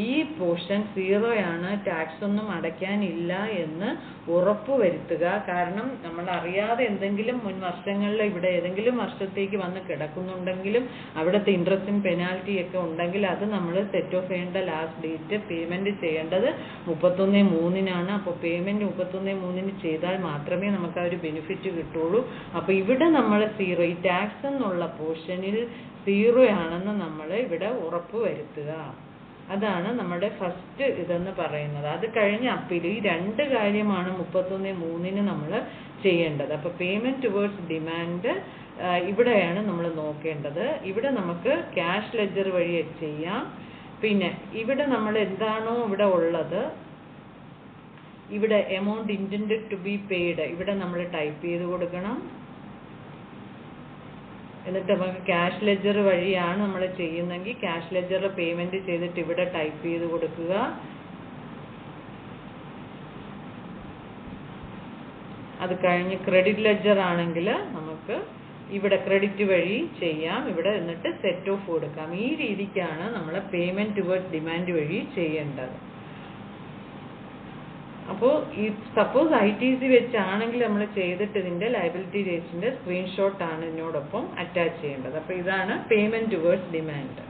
Speaker 1: ഈ പോർഷൻ 0 ആണ്, ടാക്സ് ഒന്നും അടയ്ക്കാനില്ല എന്ന് ഉറപ്പുവരുത്തുക. കാരണം നമ്മൾ അറിയാതെ എന്തെങ്കിലും മുൻ വർഷങ്ങളിൽ ഇവിടെ ഏതെങ്കിലും വർഷത്തേക്ക് വന്ന് കിടക്കുന്നുണ്ടെങ്കിലും അവിടുത്തെ ഇൻട്രസ്റ്റും പെനാൽറ്റി ഒക്കെ ഉണ്ടെങ്കിൽ അത് നമ്മൾ സെറ്റ് ഓഫ് ചെയ്യേണ്ട ലാസ്റ്റ് ഡേറ്റ് പേയ്മെന്റ് ചെയ്യേണ്ടത് 31(3) അപ്പോൾ പേയ്മെന്റ് 31(3) ചെയ്താൽ മാത്രമേ നമുക്ക് ആ ഒരു ബെനിഫിറ്റ് കിട്ടുള്ളൂ. അപ്പോൾ ഇവിടെ നമ്മൾ 0 ഈ ടാക്സ് എന്നുള്ള പോർഷനിൽ 0 ആണെന്ന് നമ്മൾ ഇവിടെ ഉറപ്പ് വരുത്തുക. അതാണ് നമ്മുടെ ഫസ്റ്റ് ഇതെന്ന് പറയുന്നത്. അത് കഴിഞ്ഞ് അപ്പീൽ, ഈ 2 കാര്യമാണ് 31(3) നമ്മൾ ചെയ്യേണ്ടത്. അപ്പോൾ പേയ്മെന്റ് ടുവേർഡ്സ് ഡിമാൻഡ് ഇവിടെയാണ് നമ്മൾ നോക്കേണ്ടത്. ഇവിടെ നമുക്ക് ക്യാഷ് ലെഡ്ജർ വഴി ചെയ്യാം. പിന്നെ ഇവിടെ നമ്മൾ എന്താണോ ഇവിടെ ഉള്ളത്, ഇവിടെ amount intended to be paid ഇവിടെ നമ്മൾ ടൈപ്പ് ചെയ്ത് കൊടുക്കണം. എന്നിട്ട് നമുക്ക് ക്യാഷ് ലെഡ്ജർ വഴിയാണ് നമ്മൾ ചെയ്യുന്നതെങ്കിൽ ക്യാഷ് ലെഡ്ജറിൽ പേയ്മെന്റ് ചെയ്തിട്ട് ഇവിടെ ടൈപ്പ് ചെയ്ത് കൊടുക്കുക. അത് കഴിഞ്ഞ് ക്രെഡിറ്റ് ലെഡ്ജർ ആണെങ്കിൽ നമുക്ക് ഇവിടെ ക്രെഡിറ്റ് വഴി ചെയ്യാം. ഇവിടെ എന്നിട്ട് സെറ്റ് ഓഫ് കൊടുക്കാം. ഈ രീതിക്കാണ് നമ്മൾ പേയ്മെന്റ് ടുവേർഡ്സ് ഡിമാൻഡ് വഴി ചെയ്യേണ്ടത്. അപ്പോൾ ഈ സപ്പോസ് ITC വെച്ചാണെങ്കിൽ നമ്മൾ ചെയ്തിട്ട് ഇതിന്റെ ലയബിലിറ്റി രജിസ്റ്ററിന്റെ സ്ക്രീൻഷോട്ട് ആണ് ഇതിനോടൊപ്പം അറ്റാച്ച് ചെയ്യേണ്ടത്. അപ്പോൾ ഇതാണ് പേയ്മെന്റ് ടുവേർഡ്സ് ഡിമാൻഡ്.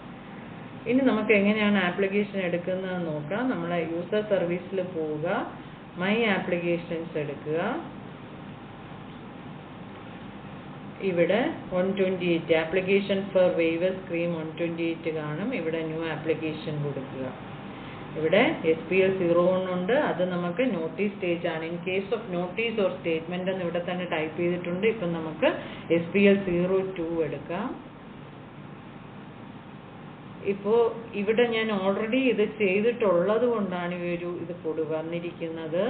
Speaker 1: ഇനി നമുക്ക് എങ്ങനെയാണ് ആപ്ലിക്കേഷൻ എടുക്കുന്നത് നോക്കാം. നമ്മൾ യൂസർ സർവീസിൽ പോവുക, മൈ ആപ്ലിക്കേഷൻസ് എടുക്കുക. ഇവിടെ 128 ആപ്ലിക്കേഷൻ ഫോർ വേവർ സ്കീം 128 കാണും. ഇവിടെ ന്യൂ ആപ്ലിക്കേഷൻ കൊടുക്കുക. ഇവിടെ SPL 01 ഉണ്ട്, അത് നമുക്ക് നോട്ടീസ് സ്റ്റേജ് ആണ്. In case of notice or statement എന്ന് ഇവിടെ തന്നെ ടൈപ്പ് ചെയ്തിട്ടുണ്ട്. ഇപ്പം നമുക്ക് SPL 02 എടുക്കാം. ഇപ്പോൾ ഇവിടെ ഞാൻ ഓൾറെഡി ഇത് ചെയ്തിട്ടുള്ളത് കൊണ്ടാണ് ഇത് വന്നിരിക്കുന്നത്.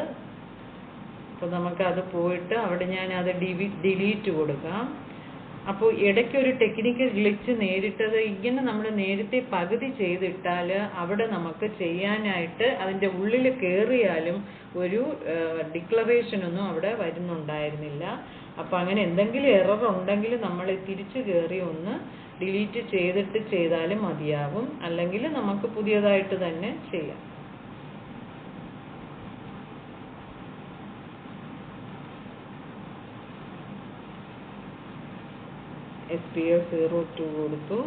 Speaker 1: അപ്പോൾ നമുക്കത് പോയിട്ട് അവിടെ ഞാൻ അത് ഡിലീറ്റ് കൊടുക്കാം. അപ്പോൾ ഇടയ്ക്കൊരു ടെക്നിക്കൽ ഗ്ലിച്ച് നേരിട്ടത് ഇങ്ങനെ നമ്മൾ നേരത്തെ പകുതി ചെയ്തിട്ടാൽ അവിടെ നമുക്ക് ചെയ്യാനായിട്ട് അതിൻ്റെ ഉള്ളിൽ കയറിയാലും ഒരു ഡിക്ലറേഷനൊന്നും അവിടെ വരുന്നുണ്ടായിരുന്നില്ല. അപ്പോൾ അങ്ങനെ എന്തെങ്കിലും എറർ ഉണ്ടെങ്കിൽ നമ്മൾ തിരിച്ചു കയറി ഒന്ന് ഡിലീറ്റ് ചെയ്തിട്ട് ചെയ്താലും മതിയാകും, അല്ലെങ്കിൽ നമുക്ക് പുതിയതായിട്ട് തന്നെ ചെയ്യാം. SPF 02 കൊടുത്തു.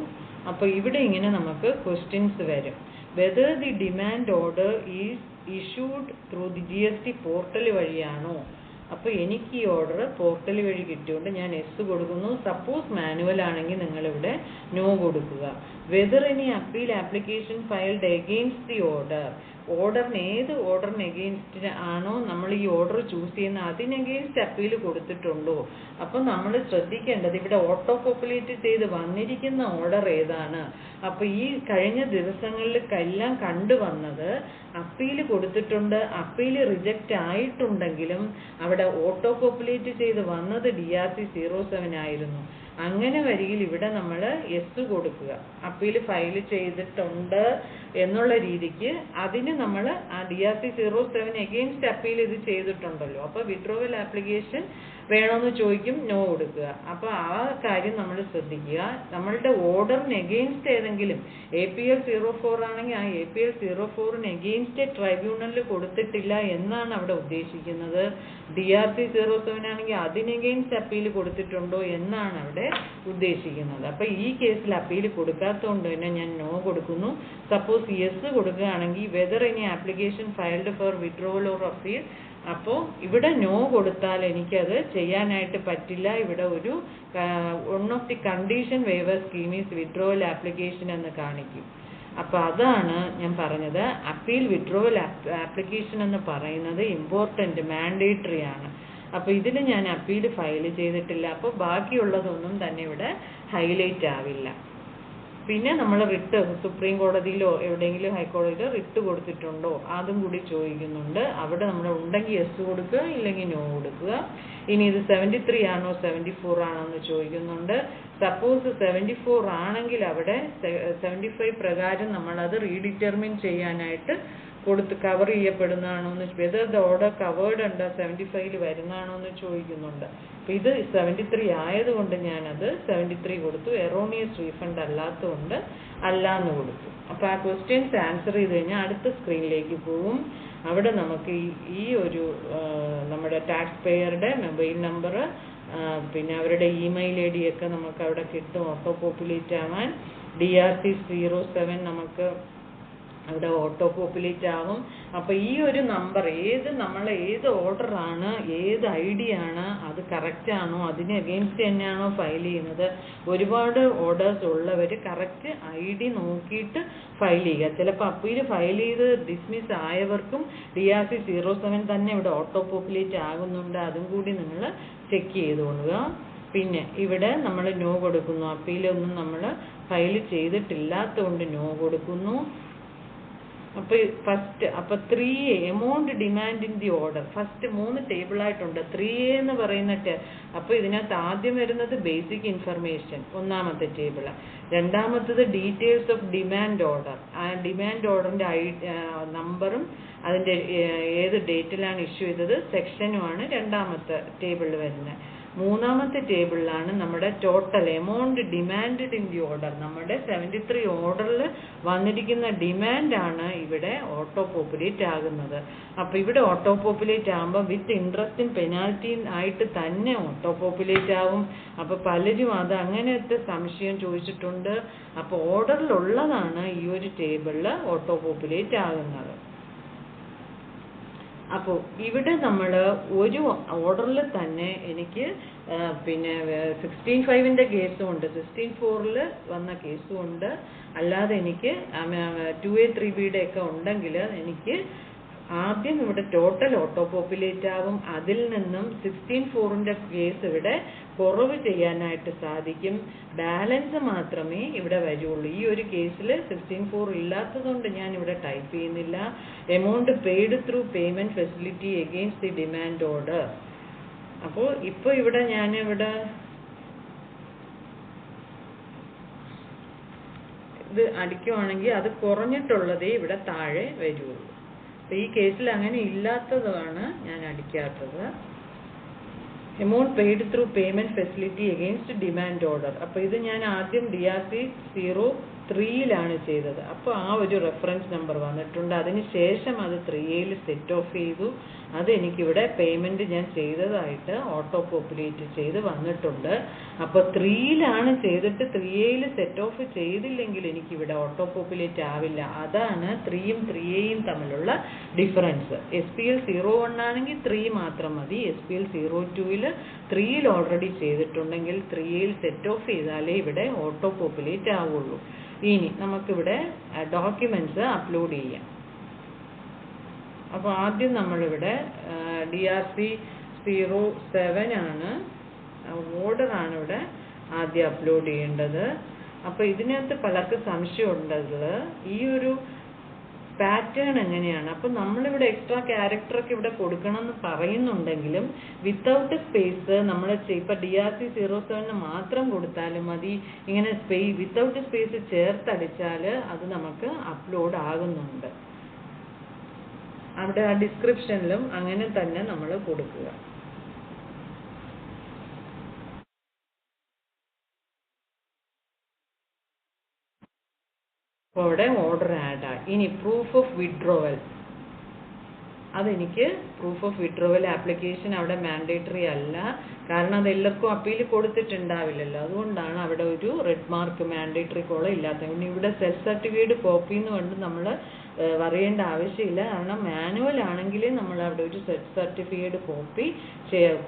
Speaker 1: അപ്പോൾ ഇവിടെ ഇങ്ങനെ നമുക്ക് ക്വസ്റ്റ്യൻസ് വരും. Whether the demand order is issued through the GST portal വഴിയാണോ? അപ്പോൾ എനിക്ക് ഈ ഓർഡർ പോർട്ടൽ വഴി കിട്ടിയോണ്ട് ഞാൻ എസ് കൊടുക്കുന്നു. സപ്പോസ് മാനുവൽ ആണെങ്കിൽ നിങ്ങളിവിടെ നോ കൊടുക്കുക. Whether any appeal application filed against the order, ഏത് ഓർഡറിന് എഗെയിൻസ്റ്റ് ആണോ നമ്മൾ ഈ ഓർഡർ ചൂസ് ചെയ്യുന്ന അതിന് എഗെയിൻസ്റ്റ് അപ്പീൽ കൊടുത്തിട്ടുണ്ടോ? അപ്പം നമ്മൾ ശ്രദ്ധിക്കേണ്ടത് ഇവിടെ ഓട്ടോ പോപ്പുലേറ്റ് ചെയ്ത് വന്നിരിക്കുന്ന ഓർഡർ ഏതാണ്. അപ്പോൾ ഈ കഴിഞ്ഞ ദിവസങ്ങളിലെല്ലാം കണ്ടുവന്നത് അപ്പീൽ കൊടുത്തിട്ടുണ്ട്, അപ്പീൽ റിജക്റ്റ് ആയിട്ടുണ്ടെങ്കിലും അവിടെ ഓട്ടോ പോപ്പുലേറ്റ് ചെയ്ത് വന്നത് DRC 07 ആയിരുന്നു. അങ്ങനെ വരികിൽ ഇവിടെ നമ്മൾ എസ് കൊടുക്കുക. അപ്പീൽ ഫയൽ ചെയ്തിട്ടുണ്ട് എന്നുള്ള രീതിക്ക് അതിന് നമ്മൾ ആ DRC 07 എഗെയിൻസ്റ്റ് അപ്പീൽ ഇത് ചെയ്തിട്ടുണ്ടല്ലോ, അപ്പോൾ വിഡ്രോവൽ ആപ്ലിക്കേഷൻ വേണമെന്ന് ചോദിക്കും, നോ കൊടുക്കുക. അപ്പോൾ ആ കാര്യം നമ്മൾ ശ്രദ്ധിക്കുക. നമ്മളുടെ ഓർഡറിന് എഗെയിൻസ്റ്റ് ഏതെങ്കിലും APL 04 ആണെങ്കിൽ ആ APL 04ന് എഗെയിൻസ്റ്റ് ട്രൈബ്യൂണലിൽ കൊടുത്തിട്ടില്ല എന്നാണ് അവിടെ ഉദ്ദേശിക്കുന്നത്. DRC 07 ആണെങ്കിൽ അതിന് എഗെയിൻസ്റ്റ് അപ്പീൽ കൊടുത്തിട്ടുണ്ടോ എന്നാണ് അവിടെ ഉദ്ദേശിക്കുന്നത്. അപ്പോൾ ഈ കേസിൽ അപ്പീൽ കൊടുക്കാത്തതുകൊണ്ട് തന്നെ ഞാൻ നോ കൊടുക്കുന്നു. സപ്പോസ് യെസ് കൊടുക്കുകയാണെങ്കിൽ whether any application filed for withdrawal or appeal, അപ്പോൾ ഇവിടെ നോ കൊടുത്താൽ എനിക്കത് ചെയ്യാനായിട്ട് പറ്റില്ല. ഇവിടെ ഒരു one of the condition waiver scheme is withdrawal application എന്ന് കാണിക്കും. അപ്പോൾ അതാണ് ഞാൻ പറഞ്ഞത്, അപ്പീൽ വിഡ്രോവൽ ആപ്ലിക്കേഷൻ എന്ന് പറയുന്നത് ഇമ്പോർട്ടൻ്റ് മാൻഡേറ്ററി ആണ്. അപ്പോൾ ഇതിൽ ഞാൻ അപ്പീൽ ഫയൽ ചെയ്തിട്ടില്ല, അപ്പോൾ ബാക്കിയുള്ളതൊന്നും തന്നെ ഇവിടെ ഹൈലൈറ്റ് ആവില്ല. പിന്നെ നമ്മൾ റിട്ട് സുപ്രീം കോടതിയിലോ എവിടെയെങ്കിലും ഹൈക്കോടതിയിലോ റിട്ട് കൊടുത്തിട്ടുണ്ടോ അതും കൂടി ചോദിക്കുന്നുണ്ട്. അവിടെ നമ്മൾ ഉണ്ടെങ്കിൽ യെസ് കൊടുക്കുക, ഇല്ലെങ്കിൽ നോ കൊടുക്കുക. ഇനി ഇത് 73 ആണോ 74 ആണോ എന്ന് ചോദിക്കുന്നുണ്ട്. സപ്പോസ് 74 ആണെങ്കിൽ അവിടെ 75 പ്രകാരം നമ്മളത് റീഡിറ്റർമിൻ ചെയ്യാനായിട്ട് കവർ ചെയ്യപ്പെടുന്നതാണോ എന്ന്, whether the order covered under 75 വരുന്നതാണോ എന്ന് ചോദിക്കുന്നുണ്ട്. അപ്പോൾ ഇത് 73 ആയതുകൊണ്ട് ഞാനത് 73 കൊടുത്തു. എറോണിയസ് റീഫണ്ട് അല്ലാത്തതുകൊണ്ട് അല്ല എന്ന് കൊടുത്തു. അപ്പോൾ ആ ക്വസ്റ്റ്യൻസ് ആൻസർ ചെയ്ത് കഴിഞ്ഞാൽ അടുത്ത സ്ക്രീനിലേക്ക് പോകും. അവിടെ നമുക്ക് ഈ ഒരു നമ്മുടെ ടാക്സ് പേയറുടെ മൊബൈൽ നമ്പർ പിന്നെ അവരുടെ ഇമെയിൽ ID ഒക്കെ നമുക്ക് അവിടെ കിട്ടും ഓട്ടോ പോപ്പുലേറ്റ് ആവാൻ. DRC 07 നമുക്ക് അവിടെ ഓട്ടോ പോപ്പുലേറ്റ് ആവും. അപ്പോൾ ഈ ഒരു നമ്പർ നമ്മൾ ഏത് ഓർഡറാണ് ഏത് ID ആണ് അത് കറക്റ്റ് ആണോ അതിന് അഗെയിൻസ്റ്റ് തന്നെയാണോ ഫയൽ ചെയ്യുന്നത്. ഒരുപാട് ഓർഡേഴ്സ് ഉള്ളവർ കറക്റ്റ് ID നോക്കിയിട്ട് ഫയൽ ചെയ്യുക. ചിലപ്പോൾ അപ്പീൽ ഫയൽ ചെയ്ത് ഡിസ്മിസ് ആയവർക്കും DRC 07 തന്നെ ഇവിടെ ഓട്ടോ പോപ്പുലേറ്റ് ആകുന്നുണ്ട്, അതും കൂടി നിങ്ങൾ ചെക്ക് ചെയ്തുകൊള്ളുക. പിന്നെ ഇവിടെ നമ്മൾ നോ കൊടുക്കുന്നു, അപ്പീലൊന്നും നമ്മൾ ഫയൽ ചെയ്തിട്ടില്ലാത്തതുകൊണ്ട് നോ കൊടുക്കുന്നു. അപ്പോൾ first 3A amount demand in the order, first 3 ടേബിളായിട്ടുണ്ട്. 3A എന്ന് പറയുന്ന അപ്പോൾ ഇതിനകത്ത് ആദ്യം വരുന്നത് ബേസിക് ഇൻഫർമേഷൻ, ഒന്നാമത്തെ ടേബിള്. രണ്ടാമത്തത് ഡീറ്റെയിൽസ് ഓഫ് ഡിമാൻഡ് ഓർഡർ, ആ ഡിമാൻഡ് ഓർഡറിൻ്റെ നമ്പറും അതിൻ്റെ ഏത് ഡേറ്റിലാണ് ഇഷ്യൂ ചെയ്തത് സെക്ഷനുമാണ് രണ്ടാമത്തെ ടേബിളിൽ വരുന്നത്. മൂന്നാമത്തെ ടേബിളിലാണ് നമ്മുടെ total amount demand in the order, നമ്മുടെ 73 ഓർഡറിൽ വന്നിരിക്കുന്ന ഡിമാൻഡാണ് ഇവിടെ ഓട്ടോ പോപ്പുലേറ്റ് ആകുന്നത്. അപ്പോൾ ഇവിടെ ഓട്ടോ പോപ്പുലേറ്റ് ആകുമ്പോൾ വിത്ത് ഇൻട്രസ്റ്റും പെനാൽറ്റിയും ആയിട്ട് തന്നെ ഓട്ടോ പോപ്പുലേറ്റ് ആവും. അപ്പോൾ പലരും അത് അങ്ങനത്തെ സംശയം ചോദിച്ചിട്ടുണ്ട്. അപ്പോൾ ഓർഡറിലുള്ളതാണ് ഈ ഒരു ടേബിളിൽ ഓട്ടോ പോപ്പുലേറ്റ് ആകുന്നത്. അപ്പോൾ ഇവിടെ നമ്മൾ ഒരു ഓർഡറിൽ തന്നെ എനിക്ക് പിന്നെ 16(5)ൻ്റെ കേസും ഉണ്ട്, 16(4)ൽ വന്ന കേസും ഉണ്ട്. അല്ലാതെ എനിക്ക് 2A 3Bയുടെ ഒക്കെ ഉണ്ടെങ്കിൽ എനിക്ക് ആദ്യം ഇവിടെ ടോട്ടൽ ഓട്ടോ പോപ്പുലേറ്റ് ആവും, അതിൽ നിന്നും 16(4)ന്റെ കേസ് ഇവിടെ കുറവ് ചെയ്യാനായിട്ട് സാധിക്കും, ബാലൻസ് മാത്രമേ ഇവിടെ വരുള്ളൂ. ഈ ഒരു കേസിൽ 16(4) ഇല്ലാത്തതുകൊണ്ട് ഞാൻ ഇവിടെ ടൈപ്പ് ചെയ്യുന്നില്ല. Amount paid through payment facility against the demand order. അപ്പോൾ ഇപ്പോൾ ഇവിടെ ഞാനിവിടെ ഇത് അടിക്കുവാണെങ്കിൽ അത് കുറഞ്ഞിട്ടുള്ളതേ ഇവിടെ താഴെ വരുള്ളൂ. അപ്പോൾ ഈ കേസിൽ അങ്ങനെ ഇല്ലാത്തതാണ് ഞാൻ അടിക്കാത്തത്. Amount paid through payment facility against demand order. അപ്പോൾ ഇത് ഞാൻ ആദ്യം DRC 03-ലാണ് ചെയ്തത്. അപ്പോൾ ആ ഒരു റെഫറൻസ് നമ്പർ വന്നിട്ടുണ്ട്. അതിനുശേഷം അത് 3A സെറ്റ് ഓഫ് ചെയ്തു. അതെനിക്കിവിടെ പേയ്മെന്റ് ഞാൻ ചെയ്തതായിട്ട് ഓട്ടോ പോപ്പുലേറ്റ് ചെയ്ത് വന്നിട്ടുണ്ട്. അപ്പോൾ 3-ലാണ് ചെയ്തിട്ട് 3A സെറ്റ് ഓഫ് ചെയ്തില്ലെങ്കിൽ എനിക്കിവിടെ ഓട്ടോ പോപ്പുലേറ്റ് ആവില്ല. അതാണ് 3-യും 3Aയും തമ്മിലുള്ള ഡിഫറൻസ്. SPL 01 ആണെങ്കിൽ 3 മാത്രം മതി. SPL 02-ൽ 3-ൽ ഓൾറെഡി ചെയ്തിട്ടുണ്ടെങ്കിൽ 3A സെറ്റ് ഓഫ് ചെയ്താലേ ഇവിടെ ഓട്ടോ പോപ്പുലേറ്റ് ആവുള്ളൂ. ഇനി നമുക്കിവിടെ ഡോക്യുമെന്റ്സ് അപ്ലോഡ് ചെയ്യാം. അപ്പോൾ ആദ്യം നമ്മളിവിടെ DRC 07 ആണ്, ഓർഡറാണ് ഇവിടെ ആദ്യം അപ്ലോഡ് ചെയ്യേണ്ടത്. അപ്പോൾ ഇതിനകത്ത് പലർക്കും സംശയം ഉണ്ടത് ഈ ഒരു പാറ്റേൺ എങ്ങനെയാണ്. അപ്പോൾ നമ്മളിവിടെ എക്സ്ട്രാ ക്യാരക്ടറൊക്കെ ഇവിടെ കൊടുക്കണം എന്ന് പറയുന്നുണ്ടെങ്കിലും വിത്തൗട്ട് സ്പേസ് നമ്മൾ ഇപ്പോൾ DRC 07 മാത്രം കൊടുത്താലും മതി. ഇങ്ങനെ വിത്തൗട്ട് സ്പേസ് ചേർത്തടിച്ചാൽ അത് നമുക്ക് അപ്ലോഡ് ആകുന്നുണ്ട്. അവിടെ ആ ഡിസ്ക്രിപ്ഷനിലും അങ്ങനെ തന്നെ നമ്മൾ കൊടുക്കുക. അപ്പോൾ അവിടെ ഓർഡർ ആഡ് ആയി. ഇനി പ്രൂഫ് ഓഫ് വിഡ്രോവൽ, അതെനിക്ക് പ്രൂഫ് ഓഫ് വിഡ്രോവൽ ആപ്ലിക്കേഷൻ അവിടെ മാൻഡേറ്ററി അല്ല, കാരണം അത് എല്ലാവർക്കും അപ്പീൽ കൊടുത്തിട്ടുണ്ടാവില്ലല്ലോ. അതുകൊണ്ടാണ് അവിടെ ഒരു റെഡ് മാർക്ക് മാൻഡേറ്ററി കോളം ഇല്ലാത്തത്. പിന്നെ ഇവിടെ സെൽഫ് സർട്ടിഫിക്കറ്റ് കോപ്പി എന്ന് കൊണ്ട് നമ്മൾ പറയേണ്ട ആവശ്യമില്ല, കാരണം മാനുവൽ ആണെങ്കിൽ നമ്മൾ അവിടെ ഒരു സെൽഫ് സർട്ടിഫിക്കറ്റ് കോപ്പി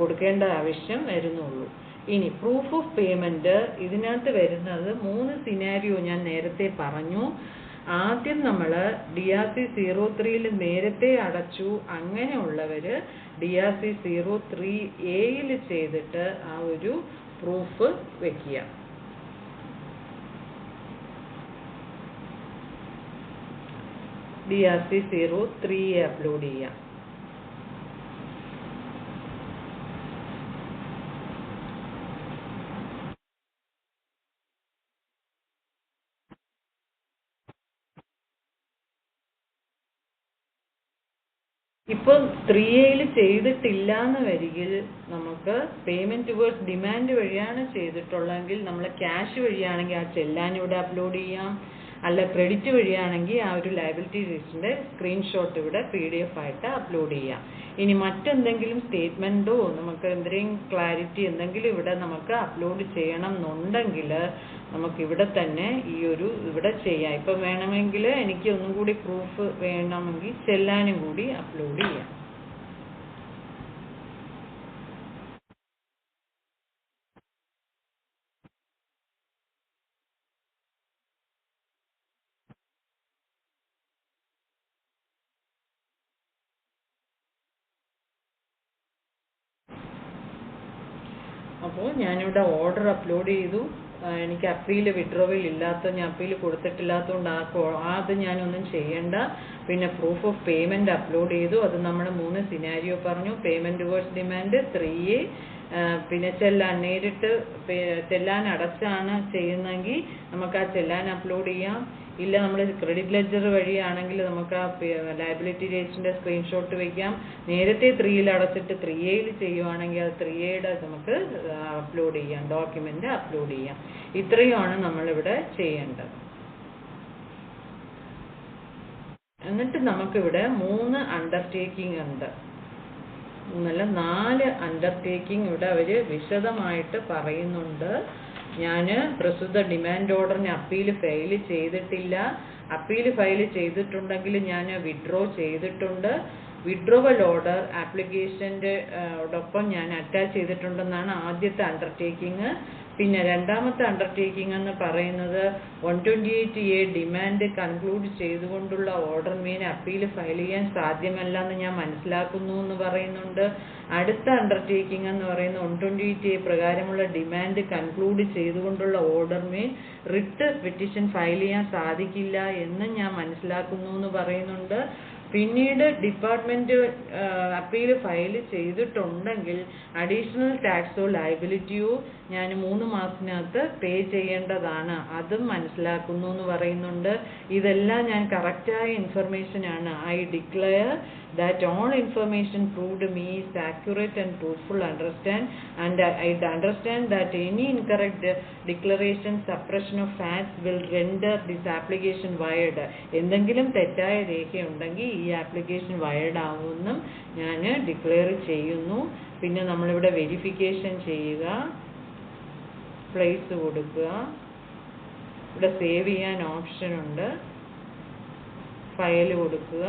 Speaker 1: കൊടുക്കേണ്ട ആവശ്യം വരുന്നുള്ളൂ. ഇനി പ്രൂഫ് ഓഫ് പേയ്മെന്റ്, ഇതിനകത്ത് വരുന്നത് 3 സിനാരിയോ ഞാൻ നേരത്തെ പറഞ്ഞു. ആദ്യം നമ്മൾ DRC 03-ൽ നേരത്തെ അടച്ചു, അങ്ങനെയുള്ളവർ DRC 03A-ൽ ചെയ്തിട്ട് ആ ഒരു പ്രൂഫ് വെക്കുക. DRC 03A അപ്ലോഡ് ചെയ്യാം. ഇപ്പോൾ 3A-ൽ ചെയ്തിട്ടില്ല എന്ന് വരികിൽ നമുക്ക് പേയ്മെന്റ് ടുവേർഡ്സ് ഡിമാൻഡ് വഴിയാണ് ചെയ്തിട്ടുള്ളതെങ്കിൽ നമ്മൾ ക്യാഷ് വഴിയാണെങ്കിൽ ആ ചെല്ലാൻ ഇവിടെ അപ്ലോഡ് ചെയ്യാം, അല്ല ക്രെഡിറ്റ് വഴിയാണെങ്കിൽ ആ ഒരു ലയബിലിറ്റി രജിസ്റ്ററിന്റെ സ്ക്രീൻഷോട്ട് ഇവിടെ PDF ആയിട്ട് അപ്ലോഡ് ചെയ്യാം. ഇനി മറ്റെന്തെങ്കിലും സ്റ്റേറ്റ്മെന്റോ നമുക്ക് എന്തെങ്കിലും ക്ലാരിറ്റി എന്തെങ്കിലും ഇവിടെ നമുക്ക് അപ്ലോഡ് ചെയ്യണം എന്നുണ്ടെങ്കിൽ നമുക്ക് ഇവിടെ തന്നെ ഇവിടെ ചെയ്യാം. ഇപ്പം വേണമെങ്കിൽ എനിക്ക് ഒന്നും കൂടി പ്രൂഫ് വേണമെങ്കിൽ ചെല്ലാനും കൂടി അപ്ലോഡ് ചെയ്യാം. അപ്പോൾ ഞാനിവിടെ ഓർഡർ അപ്ലോഡ് ചെയ്തു. എനിക്ക് അപ്പീൽ വിഡ്രോവൽ ഇല്ലാത്ത, ഞാൻ അപ്പീൽ കൊടുത്തിട്ടില്ലാത്തതുകൊണ്ട് അത് ഞാനൊന്നും ചെയ്യണ്ട. പിന്നെ പ്രൂഫ് ഓഫ് പേയ്മെന്റ് അപ്ലോഡ് ചെയ്തു. അത് നമ്മൾ 3 സിനാരിയോ പറഞ്ഞു. പേയ്മെന്റ് ടുവേർഡ്സ് ഡിമാൻഡ് 3A, പിന്നെ നേരിട്ട് ചെല്ലാൻ അടച്ചാണ് ചെയ്യുന്നതെങ്കിൽ നമുക്ക് ആ ചെല്ലാൻ അപ്ലോഡ് ചെയ്യാം. ഇല്ല നമ്മൾ ക്രെഡിറ്റ് ലെഡ്ജർ വഴിയാണെങ്കിൽ നമുക്ക് ആ ലയബിലിറ്റി രജിസ്റ്ററിന്റെ സ്ക്രീൻഷോട്ട് വയ്ക്കാം. നേരത്തെ 3-ൽ അടച്ചിട്ട് 3A-ൽ ചെയ്യുവാണെങ്കിൽ അത് 3A-യുടെ നമുക്ക് അപ്ലോഡ് ചെയ്യാം, ഡോക്യുമെന്റ് അപ്ലോഡ് ചെയ്യാം. ഇത്രയുമാണ് നമ്മളിവിടെ ചെയ്യേണ്ടത്. എന്നിട്ട് നമുക്കിവിടെ 3 അണ്ടർടേക്കിംഗ് ഉണ്ട്, 4 അണ്ടർടേക്കിംഗ് ഇവിടെ അവർ വിശദമായിട്ട് പറയുന്നുണ്ട്. ഞാൻ പ്രസ്തുത ഡിമാൻഡ് ഓർഡറിന് അപ്പീൽ ഫയൽ ചെയ്തിട്ടില്ല. അപ്പീൽ ഫയൽ ചെയ്തിട്ടുണ്ടെങ്കിൽ ഞാൻ വിഡ്രോ ചെയ്തിട്ടുണ്ട്. വിഡ്രോവൽ ഓർഡർ ആപ്ലിക്കേഷൻ്റെ ഒപ്പം ഞാൻ അറ്റാച്ച് ചെയ്തിട്ടുണ്ടെന്നാണ് ആദ്യത്തെ അണ്ടർടേക്കിംഗ്. പിന്നെ രണ്ടാമത്തെ അണ്ടർടേക്കിംഗ് എന്ന് പറയുന്നത് 128A ഡിമാൻഡ് കൺക്ലൂഡ് ചെയ്തുകൊണ്ടുള്ള ഓർഡർ മേൽ അപ്പീൽ ഫയൽ ചെയ്യാൻ സാധ്യമല്ല എന്ന് ഞാൻ മനസ്സിലാക്കുന്നു എന്ന് പറയുന്നുണ്ട്. അടുത്ത അണ്ടർടേക്കിംഗ് എന്ന് പറയുന്നത് 128A പ്രകാരമുള്ള ഡിമാൻഡ് കൺക്ലൂഡ് ചെയ്തുകൊണ്ടുള്ള ഓർഡർ മേൽ റിട്ട് പെറ്റീഷൻ ഫയൽ ചെയ്യാൻ സാധിക്കില്ല എന്ന് ഞാൻ മനസ്സിലാക്കുന്നു എന്ന് പറയുന്നുണ്ട്. പിന്നീട് ഡിപ്പാർട്ട്മെൻറ്റ് അപ്പീൽ ഫയൽ ചെയ്തിട്ടുണ്ടെങ്കിൽ അഡീഷണൽ ടാക്സോ ലയബിലിറ്റിയോ ഞാൻ 3 മാസത്തിനകത്ത് പേ ചെയ്യേണ്ടതാണ്, അതും മനസ്സിലാക്കുന്നു എന്ന് പറയുന്നുണ്ട്. ഇതെല്ലാം ഞാൻ കറക്റ്റായ ഇൻഫർമേഷനാണ്. I declare that all information proved me is accurate and truthful, and I understand that any incorrect declaration, suppression of facts will render this application void. എന്തെങ്കിലും തെറ്റായ രേഖയുണ്ടെങ്കിൽ ഈ ആപ്ലിക്കേഷൻ വയർഡ് ആവുമെന്നും ഞാൻ ഡിക്ലെയർ ചെയ്യുന്നു. പിന്നെ നമ്മളിവിടെ വെരിഫിക്കേഷൻ ചെയ്യുക, പ്ലേസ് കൊടുക്കുക, ഇവിടെ സേവ് ചെയ്യാൻ ഓപ്ഷൻ ഉണ്ട്, ഫയൽ കൊടുക്കുക,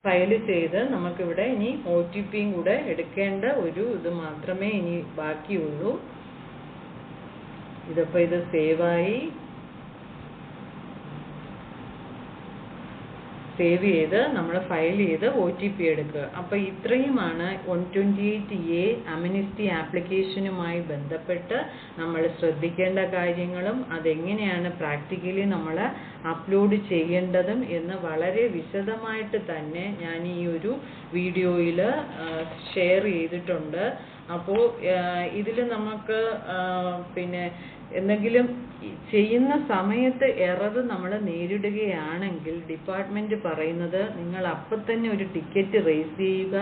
Speaker 1: ഫയൽ ചെയ്ത് നമുക്കിവിടെ ഇനി OTPയും കൂടെ എടുക്കേണ്ട ഒരു ഇത് മാത്രമേ ഇനി ബാക്കിയുള്ളൂ. ഇതിപ്പോൾ ഇത് സേവായി, സേവ് ചെയ്ത് നമ്മൾ ഫയൽ ചെയ്ത് OTP എടുക്കുക. അപ്പോൾ ഇത്രയുമാണ് 128A അമിനിസ്റ്റി ആപ്ലിക്കേഷനുമായി ബന്ധപ്പെട്ട് നമ്മൾ ശ്രദ്ധിക്കേണ്ട കാര്യങ്ങളും അതെങ്ങനെയാണ് പ്രാക്ടിക്കലി നമ്മൾ അപ്ലോഡ് ചെയ്യേണ്ടതും എന്ന് വളരെ വിശദമായിട്ട് തന്നെ ഞാൻ ഈ ഒരു വീഡിയോയിൽ ഷെയർ ചെയ്തിട്ടുണ്ട്. അപ്പോൾ ഇതിൽ നമുക്ക് പിന്നെ എന്തെങ്കിലും ചെയ്യുന്ന സമയത്ത് എറർ നമ്മൾ നേരിടുകയാണെങ്കിൽ ഡിപ്പാർട്ട്മെൻറ്റ് പറയുന്നത് നിങ്ങൾ അപ്പം തന്നെ ഒരു ടിക്കറ്റ് റേസ് ചെയ്യുക,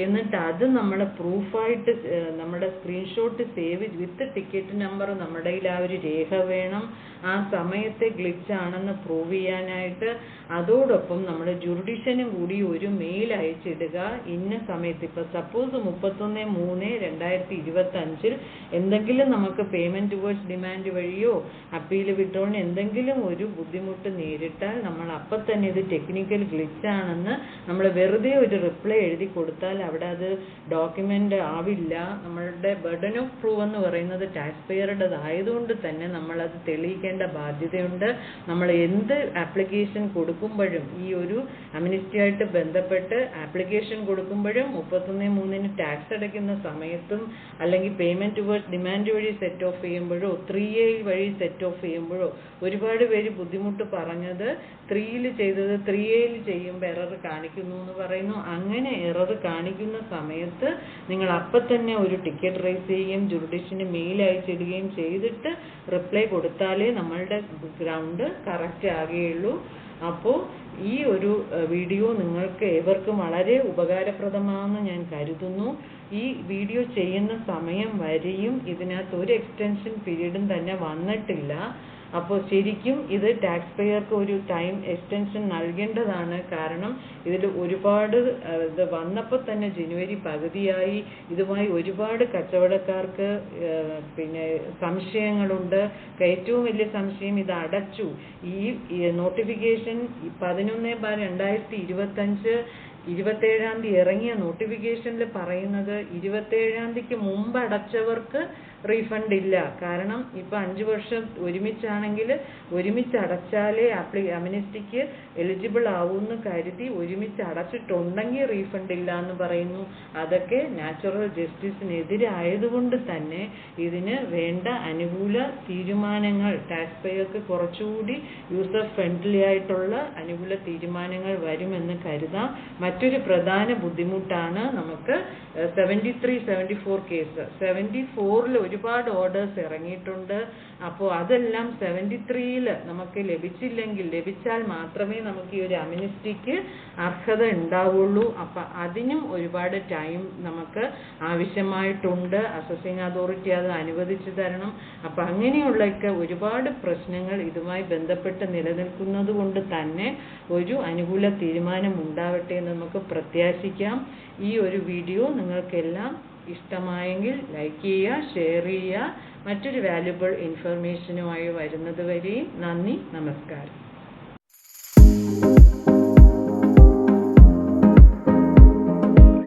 Speaker 1: എന്നിട്ട് അത് നമ്മൾ പ്രൂഫായിട്ട് നമ്മുടെ സ്ക്രീൻഷോട്ട് സേവ് വിത്ത് ടിക്കറ്റ് നമ്പർ നമ്മുടെ കയ്യിൽ ആ ഒരു രേഖ വേണം, ആ സമയത്തെ ഗ്ലിച്ചാണെന്ന് പ്രൂവ് ചെയ്യാനായിട്ട്. അതോടൊപ്പം നമ്മൾ ജുറിഡിക്ഷനും കൂടി ഒരു മെയിൽ അയച്ചിടുക, ഇന്ന സമയത്ത് ഇപ്പോൾ സപ്പോസ് 31/3/2025 എന്തെങ്കിലും നമുക്ക് പേയ്മെൻറ്റ് ടുവേർഡ്സ് ഡിമാൻഡ് വഴിയോ അപ്പീൽ വിഡ്രോളിന് എന്തെങ്കിലും ഒരു ബുദ്ധിമുട്ട് നേരിട്ടാൽ നമ്മൾ അപ്പം തന്നെ ഇത് ടെക്നിക്കൽ ഗ്ലിച്ചാണെന്ന് നമ്മൾ വെറുതെ ഒരു റിപ്ലൈ എഴുതി കൊടുത്താൽ അവിടെ അത് ഡോക്യുമെൻ്റ് ആവില്ല. നമ്മളുടെ ബർഡൻ ഓഫ് പ്രൂവ് എന്ന് പറയുന്നത് ടാക്സ് പെയറുടേതായതുകൊണ്ട് തന്നെ നമ്മളത് തെളിയിക്കേണ്ട ബാധ്യതയുണ്ട്. നമ്മൾ എന്ത് ആപ്ലിക്കേഷൻ കൊടുക്കുമ്പോഴും ഈ ഒരു അമിനിസ്റ്റിയായിട്ട് ബന്ധപ്പെട്ട് ആപ്ലിക്കേഷൻ കൊടുക്കുമ്പോഴും 31/3 ടാക്സ് അടയ്ക്കുന്ന സമയത്തും അല്ലെങ്കിൽ പേയ്മെൻറ്റ് ടുവേർഡ്സ് ഡിമാൻഡ് വഴി സെറ്റ് ഓഫ് ചെയ്യുമ്പോഴോ 3A വഴി സെറ്റ് ഓഫ് ചെയ്യുമ്പോഴോ ഒരുപാട് പേര് ബുദ്ധിമുട്ട് പറഞ്ഞത് 3യിൽ ചെയ്തത് 3Aയിൽ ചെയ്യുമ്പോൾ എറർ കാണിക്കുന്നു എന്ന് പറയുന്നു. അങ്ങനെ എറർ കാണിക്കുന്ന സമയത്ത് നിങ്ങൾ അപ്പം തന്നെ ഒരു ടിക്കറ്റ് റേസ് ചെയ്യുകയും ജുറിഡിക്ഷന് മെയിൽ അയച്ചിടുകയും ചെയ്തിട്ട് റിപ്ലൈ കൊടുത്താലേ നമ്മളുടെ ഗ്രൗണ്ട് കറക്റ്റ് ആകുകയുള്ളൂ. അപ്പോൾ ഈ ഒരു വീഡിയോ നിങ്ങൾക്ക് ഏവർക്കും വളരെ ഉപകാരപ്രദമാണെന്ന് ഞാൻ കരുതുന്നു. ഈ വീഡിയോ ചെയ്യുന്ന സമയം വരെയും ഇതിനകത്ത് ഒരു എക്സ്റ്റൻഷൻ പീരീഡും തന്നെ വന്നിട്ടില്ല. അപ്പോൾ ശരിക്കും ഇത് ടാക്സ് പെയർക്ക് ഒരു ടൈം എക്സ്റ്റൻഷൻ നൽകേണ്ടതാണ്. കാരണം ഇതിൽ ഒരുപാട് ഇത് വന്നപ്പോൾ തന്നെ ജനുവരി പകുതിയായി. ഇതുമായി ഒരുപാട് കച്ചവടക്കാർക്ക് പിന്നെ സംശയങ്ങളുണ്ട്. ഏറ്റവും വലിയ സംശയം ഇത് അടച്ചു. ഈ നോട്ടിഫിക്കേഷൻ 11/2025 27-ാം തീയതി ഇറങ്ങിയ നോട്ടിഫിക്കേഷനിൽ പറയുന്നത് 27-ാം തീയതിക്ക് മുമ്പ് അടച്ചവർക്ക് റീഫണ്ട് ഇല്ല. കാരണം ഇപ്പോൾ 5 വർഷം ഒരുമിച്ചാണെങ്കിൽ ഒരുമിച്ച് അടച്ചാലേ അമിനിസ്റ്റിക്ക് എലിജിബിൾ ആവുമെന്ന് കരുതി ഒരുമിച്ച് അടച്ചിട്ടുണ്ടെങ്കിൽ റീഫണ്ട് ഇല്ല എന്ന് പറയുന്നു. അതൊക്കെ നാച്ചുറൽ ജസ്റ്റിസിനെതിരായതുകൊണ്ട് തന്നെ ഇതിന് വേണ്ട അനുകൂല തീരുമാനങ്ങൾ ടാക്സ് പേയർക്ക് കുറച്ചുകൂടി യൂസർ ഫ്രണ്ട്ലി ആയിട്ടുള്ള അനുകൂല തീരുമാനങ്ങൾ വരുമെന്ന് കരുതാം. മറ്റൊരു പ്രധാന ബുദ്ധിമുട്ടാണ് നമുക്ക് 73-74 കേസ്. 74-ൽ ഒരുപാട് ഓർഡേഴ്സ് ഇറങ്ങിയിട്ടുണ്ട്. അപ്പോൾ അതെല്ലാം 73-ൽ നമുക്ക് ലഭിച്ചാൽ മാത്രമേ നമുക്ക് ഈ ഒരു അമിനിസ്റ്റിക്ക് അർഹത ഉണ്ടാവുള്ളൂ. അപ്പം അതിനും ഒരുപാട് ടൈം നമുക്ക് ആവശ്യമായിട്ടുണ്ട്. അസസിങ് അതോറിറ്റി അത് അനുവദിച്ചു തരണം. അപ്പം അങ്ങനെയുള്ളൊക്കെ ഒരുപാട് പ്രശ്നങ്ങൾ ഇതുമായി ബന്ധപ്പെട്ട് നിലനിൽക്കുന്നത് കൊണ്ട് തന്നെ ഒരു അനുകൂല തീരുമാനം ഉണ്ടാവട്ടെ എന്ന് നമുക്ക് പ്രത്യാശിക്കാം. ഈ ഒരു വീഡിയോ നിങ്ങൾക്കെല്ലാം ഇഷ്ടമായെങ്കിൽ ലൈക്ക് ചെയ്യുക, ഷെയർ ചെയ്യുക. മറ്റൊരു വാല്യുബിൾ ഇൻഫർമേഷനുമായി വരുന്നത് വരെയും നന്ദി, നമസ്കാരം.